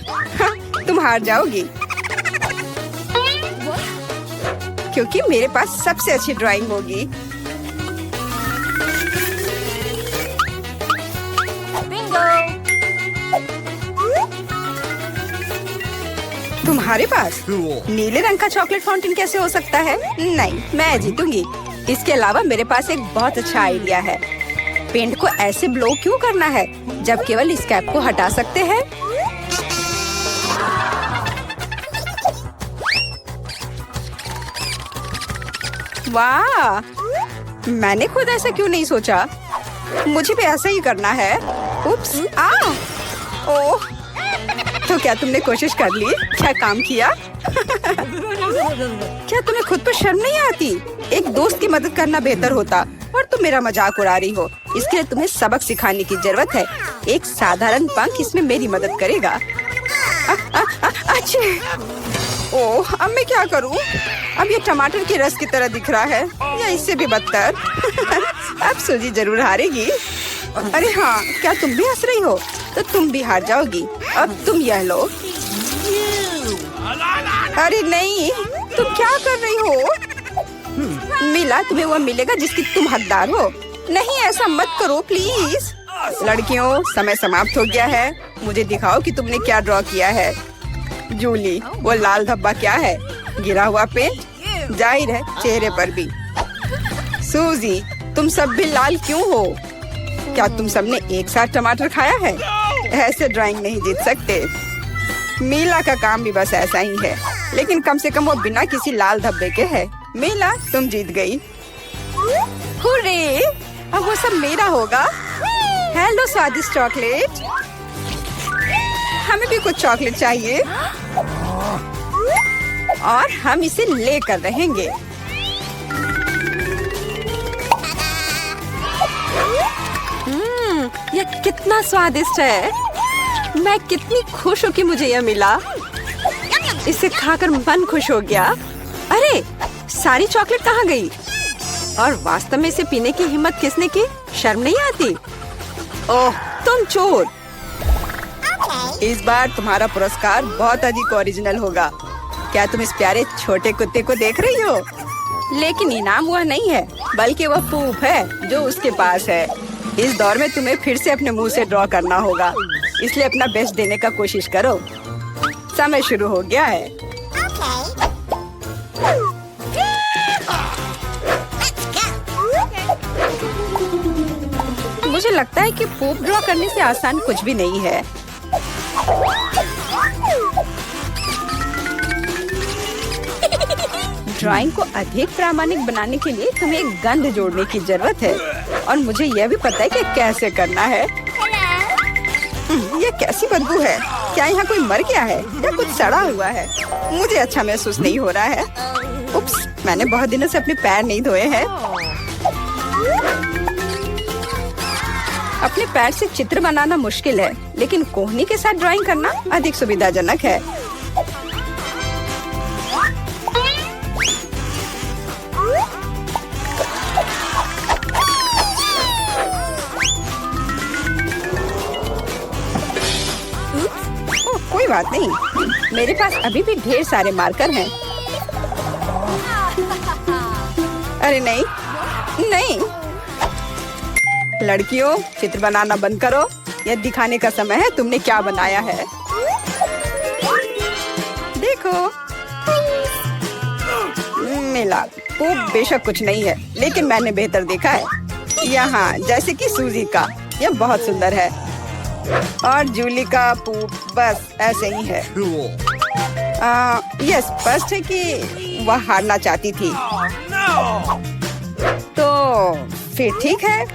तुम हार जाओगी क्योंकि मेरे पास सबसे अच्छी ड्राइंग होगी। तुम्हारे पास नीले रंग का चॉकलेट फाउंटेन कैसे हो सकता है? नहीं, मैं जीतूंगी। इसके अलावा मेरे पास एक बहुत अच्छा आइडिया है। पेंट को ऐसे ब्लो क्यों करना है जब केवल इस कैप को हटा सकते हैं? वाह, मैंने खुद ऐसा क्यों नहीं सोचा। मुझे भी ऐसा ही करना है। उप्स, ओह, तो क्या तुमने कोशिश कर ली? क्या काम किया? क्या तुम्हें खुद पर शर्म नहीं आती? एक दोस्त की मदद करना बेहतर होता और तुम मेरा मजाक उड़ा रही हो। इसके लिए तुम्हें सबक सिखाने की जरूरत है। एक साधारण पंख इसमें मेरी मदद करेगा। अच्छे। ओह, अब मैं क्या करूं? अब ये टमाटर के रस की तरह दिख रहा है या इससे भी बदतर। अब सूजी जरूर हारेगी। अरे हाँ, क्या तुम भी हंस रही हो? तो तुम भी हार जाओगी। अब तुम यह लो। अरे नहीं, तुम क्या कर रही हो? मिला तुम्हें वो मिलेगा जिसकी तुम हकदार हो। नहीं, ऐसा मत करो प्लीज। लड़कियों, समय समाप्त हो गया है। मुझे दिखाओ कि तुमने क्या ड्रॉ किया है। जूली, वो लाल धब्बा क्या है? गिरा हुआ पेंट? जाहिर है चेहरे पर भी। सूजी, तुम सब भी लाल क्यों हो? क्या तुम सबने एक साथ टमाटर खाया है? ऐसे ड्राइंग नहीं जीत सकते। मीला का काम भी बस ऐसा ही है, लेकिन कम से कम वो बिना किसी लाल धब्बे के है। मीला, तुम जीत गई। हुर्रे! अब वो सब मेरा होगा। हेलो स्वादिष्ट चॉकलेट, हमें भी कुछ चॉकलेट चाहिए और हम इसे लेकर रहेंगे। यह कितना स्वादिष्ट है। मैं कितनी खुश हूँ कि मुझे यह मिला। इसे खाकर मन खुश हो गया। अरे, सारी चॉकलेट कहाँ गई? और वास्तव में इसे पीने की हिम्मत किसने की? शर्म नहीं आती? ओह, तुम चोर! इस बार तुम्हारा पुरस्कार बहुत अधिक ओरिजिनल होगा। क्या तुम इस प्यारे छोटे कुत्ते को देख रही हो? लेकिन इनाम वह नहीं है, बल्कि वह पूप है जो उसके पास है। इस दौर में तुम्हें फिर से अपने मुंह से ड्रॉ करना होगा, इसलिए अपना बेस्ट देने का कोशिश करो। समय शुरू हो गया है। मुझे लगता है कि पूप ड्रॉ करने से आसान कुछ भी नहीं है। ड्राइंग को अधिक प्रामाणिक बनाने के लिए तुम्हें एक गंध जोड़ने की जरूरत है, और मुझे यह भी पता है कि कैसे करना है। यह कैसी बदबू है? क्या यहाँ कोई मर गया है या कुछ सड़ा हुआ है? मुझे अच्छा महसूस नहीं हो रहा है। उप्स, मैंने बहुत दिनों से अपने पैर नहीं धोए हैं। अपने पैर से चित्र बनाना मुश्किल है, लेकिन कोहनी के साथ ड्राइंग करना अधिक सुविधाजनक है। कोई बात नहीं, मेरे पास अभी भी ढेर सारे मार्कर हैं। अरे नहीं, नहीं। लड़कियों, चित्र बनाना बंद करो। यह दिखाने का समय है तुमने क्या बनाया है। देखो, मिला। वो बेशक कुछ नहीं है, लेकिन मैंने बेहतर देखा है। यहाँ जैसे कि सूजी का, यह बहुत सुंदर है। और जूली का पूप बस ऐसे ही है। यह स्पष्ट है कि वह हारना चाहती थी। तो फिर ठीक है,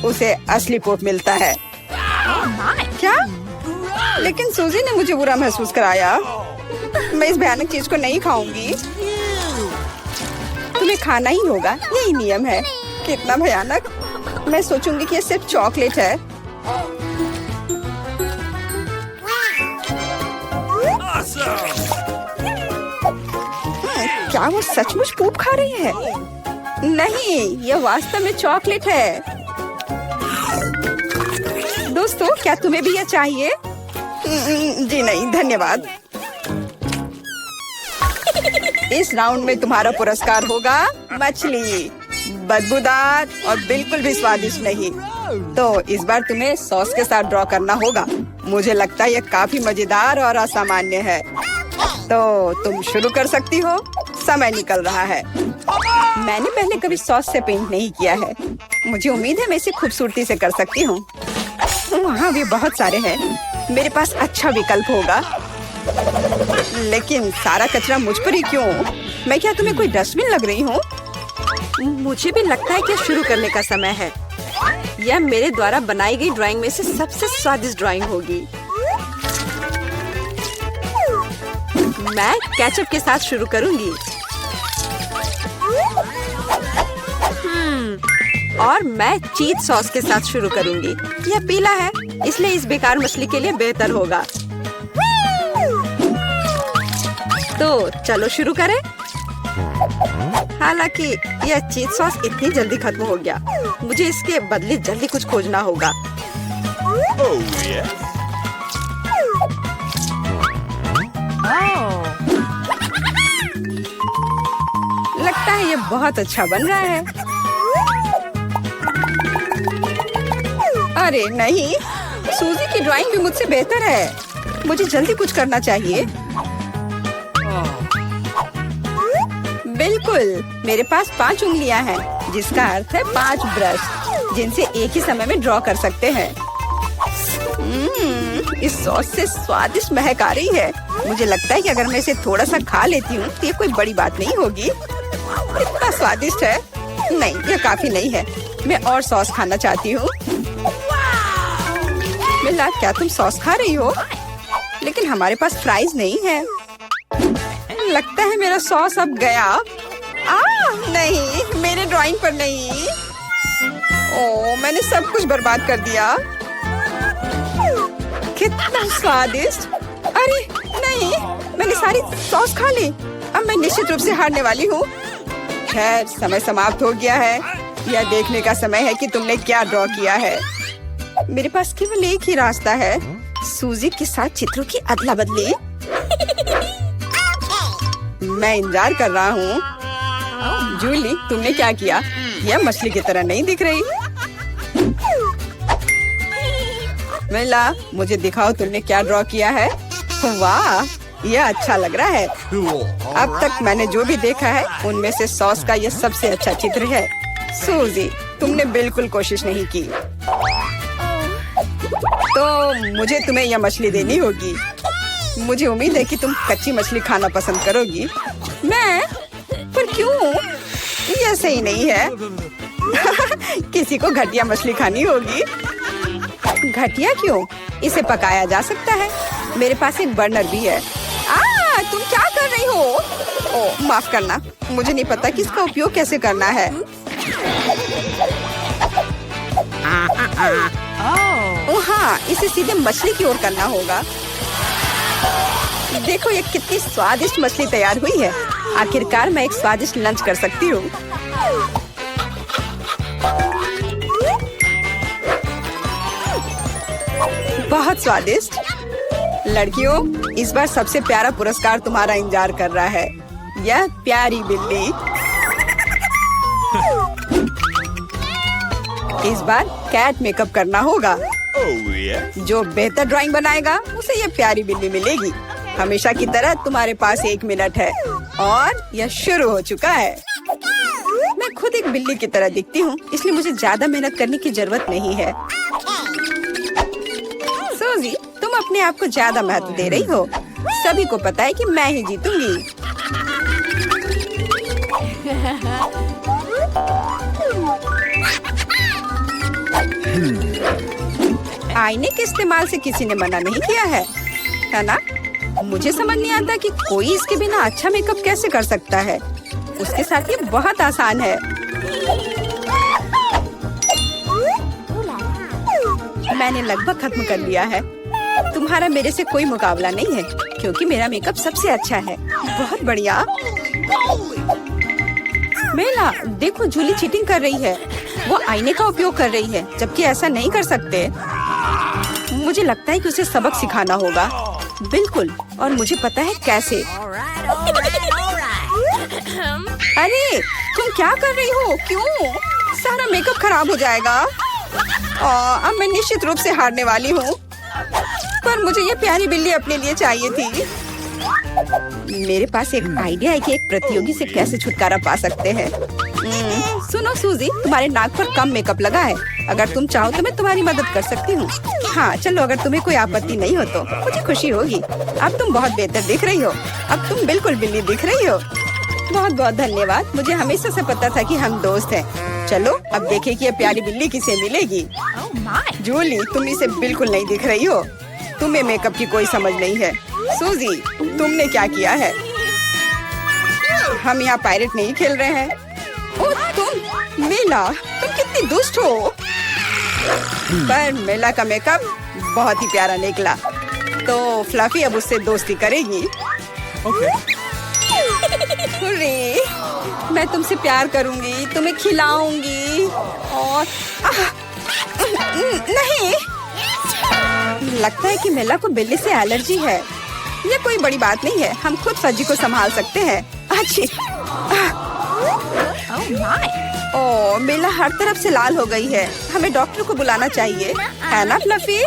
उसे असली पूप मिलता है। क्या? लेकिन सूजी ने मुझे बुरा महसूस कराया। मैं इस भयानक चीज को नहीं खाऊंगी। तुम्हें खाना ही होगा, यही नियम है। कितना भयानक। मैं सोचूंगी कि यह सिर्फ चॉकलेट है। क्या वो सचमुच पूप खा रही है? नहीं, यह वास्तव में चॉकलेट है। दोस्तों, क्या तुम्हें भी यह चाहिए? जी नहीं, धन्यवाद। इस राउंड में तुम्हारा पुरस्कार होगा मछली। बदबूदार और बिल्कुल भी स्वादिष्ट नहीं। तो इस बार तुम्हें सॉस के साथ ड्रॉ करना होगा। मुझे लगता है यह काफी मजेदार और असामान्य है। तो तुम शुरू कर सकती हो। समय निकल रहा है। मैंने पहले कभी सॉस से पेंट नहीं किया है। मुझे उम्मीद है मैं इसे खूबसूरती से कर सकती हूँ। वहाँ भी बहुत सारे हैं। मेरे पास अच्छा विकल्प होगा। लेकिन सारा कचरा मुझ पर ही क्यों? मैं क्या तुम्हें कोई डस्टबिन लग रही हूँ? मुझे भी लगता है कि शुरू करने का समय है। यह मेरे द्वारा बनाई गई ड्राइंग में से सबसे स्वादिष्ट ड्राइंग होगी। मैं केचप के साथ शुरू करूंगी। और मैं चीज सॉस के साथ शुरू करूंगी। यह पीला है, इसलिए इस बेकार मछली के लिए बेहतर होगा। तो चलो शुरू करें। हालांकि यह चीज सॉस इतनी जल्दी खत्म हो गया, मुझे इसके बदले जल्दी कुछ खोजना होगा। है ये बहुत अच्छा बन रहा है। अरे नहीं, सूजी की ड्राइंग भी मुझसे बेहतर है। मुझे जल्दी कुछ करना चाहिए। बिल्कुल, मेरे पास 5 उंगलियां हैं, जिसका अर्थ है 5 ब्रश, जिनसे एक ही समय में ड्रॉ कर सकते हैं। इस सॉस से स्वादिष्ट महक आ रही है। मुझे लगता है कि अगर मैं इसे थोड़ा सा खा लेती हूँ तो ये कोई बड़ी बात नहीं होगी। इतना स्वादिष्ट है। नहीं, ये काफी नहीं है। मैं और सॉस खाना चाहती हूँ। मिला, क्या तुम सॉस खा रही हो? लेकिन हमारे पास फ्राइज नहीं है। लगता है मेरा सॉस अब गया। नहीं, मेरे ड्राइंग पर नहीं। ओह, मैंने सब कुछ बर्बाद कर दिया। कितना स्वादिष्ट। अरे नहीं, मैंने सारी सॉस खा ली। अब मैं निश्चित रूप से हारने वाली हूँ। खैर, समय समाप्त हो गया है। यह देखने का समय है कि तुमने क्या ड्रॉ किया है। मेरे पास केवल एक ही रास्ता है, सूजी के साथ चित्रों की अदला बदली। मैं इंतजार कर रहा हूँ। जूली, तुमने क्या किया? यह मछली की तरह नहीं दिख रही। मिला, मुझे दिखाओ तुमने क्या ड्रॉ किया है। वाह, यह अच्छा लग रहा है। अब तक मैंने जो भी देखा है उनमें से सॉस का यह सबसे अच्छा चित्र है। सूजी, तुमने बिल्कुल कोशिश नहीं की, तो मुझे तुम्हें यह मछली देनी होगी। मुझे उम्मीद है कि तुम कच्ची मछली खाना पसंद करोगी। मैं? पर क्यों? यह सही नहीं है। किसी को घटिया मछली खानी होगी। घटिया क्यों? इसे पकाया जा सकता है। मेरे पास एक बर्नर भी है। तुम क्या कर रही हो? ओह, माफ करना, मुझे नहीं पता कि इसका उपयोग कैसे करना है। ओह हाँ, इसे सीधे मछली की ओर करना होगा। देखो ये कितनी स्वादिष्ट मछली तैयार हुई है। आखिरकार मैं एक स्वादिष्ट लंच कर सकती हूँ। बहुत स्वादिष्ट। लड़कियों, इस बार सबसे प्यारा पुरस्कार तुम्हारा इंतजार कर रहा है। यह प्यारी बिल्ली। इस बार कैट मेकअप करना होगा। जो बेहतर ड्राइंग बनाएगा उसे यह प्यारी बिल्ली मिलेगी। हमेशा की तरह तुम्हारे पास 1 मिनट है और यह शुरू हो चुका है। मैं खुद एक बिल्ली की तरह दिखती हूँ, इसलिए मुझे ज्यादा मेहनत करने की जरूरत नहीं है। सूजी, तुम अपने आप को ज्यादा महत्व दे रही हो। सभी को पता है कि मैं ही जीतूंगी। आईने के इस्तेमाल से किसी ने मना नहीं किया है ना? मुझे समझ नहीं आता कि कोई इसके बिना अच्छा मेकअप कैसे कर सकता है। उसके साथ ये बहुत आसान है। मैंने लगभग खत्म कर लिया है। तुम्हारा मेरे से कोई मुकाबला नहीं है, क्योंकि मेरा मेकअप सबसे अच्छा है। बहुत बढ़िया। मेला, देखो जूली चीटिंग कर रही है। वो आईने का उपयोग कर रही है, जबकि ऐसा नहीं कर सकते। मुझे लगता है कि उसे सबक सिखाना होगा। बिल्कुल, और मुझे पता है कैसे। अरे, तुम क्या कर रही हो? क्यों? सारा मेकअप खराब हो जाएगा। अब मैं निश्चित रूप से हारने वाली हूँ। पर मुझे ये प्यारी बिल्ली अपने लिए चाहिए थी। मेरे पास एक आइडिया है कि एक प्रतियोगी से कैसे छुटकारा पा सकते हैं। सुनो सूजी, तुम्हारे नाक पर कम मेकअप लगा है। अगर तुम चाहो तो मैं तुम्हारी मदद कर सकती हूँ। हाँ चलो, अगर तुम्हें कोई आपत्ति नहीं हो तो मुझे खुशी होगी। अब तुम बहुत बेहतर दिख रही हो। अब तुम बिल्कुल बिल्ली दिख रही हो। बहुत बहुत धन्यवाद। मुझे हमेशा से पता था कि हम दोस्त हैं। चलो अब देखें कि ये प्यारी बिल्ली किसे मिलेगी। जूली, तुम इसे बिल्कुल नहीं दिख रही हो। तुम्हें मेकअप की कोई समझ नहीं है। सूजी, तुमने क्या किया है? हम यहाँ पायरेट नहीं खेल रहे हैं। ओह तुम, मेला, तुम कितनी दुष्ट हो। पर मेला का मेकअप बहुत ही प्यारा निकला, तो फ्लफी अब उससे दोस्ती करेगी। हुर्रे, मैं तुमसे प्यार करूंगी, तुम्हें खिलाऊंगी और नहीं, लगता है कि मेला को बिल्ली से एलर्जी है। ये कोई बड़ी बात नहीं है, हम खुद फज्जी को संभाल सकते हैं। अच्छी, Oh my! ओ बेला हर तरफ से लाल हो गई है। हमें डॉक्टर को बुलाना चाहिए, है ना फ्लफी?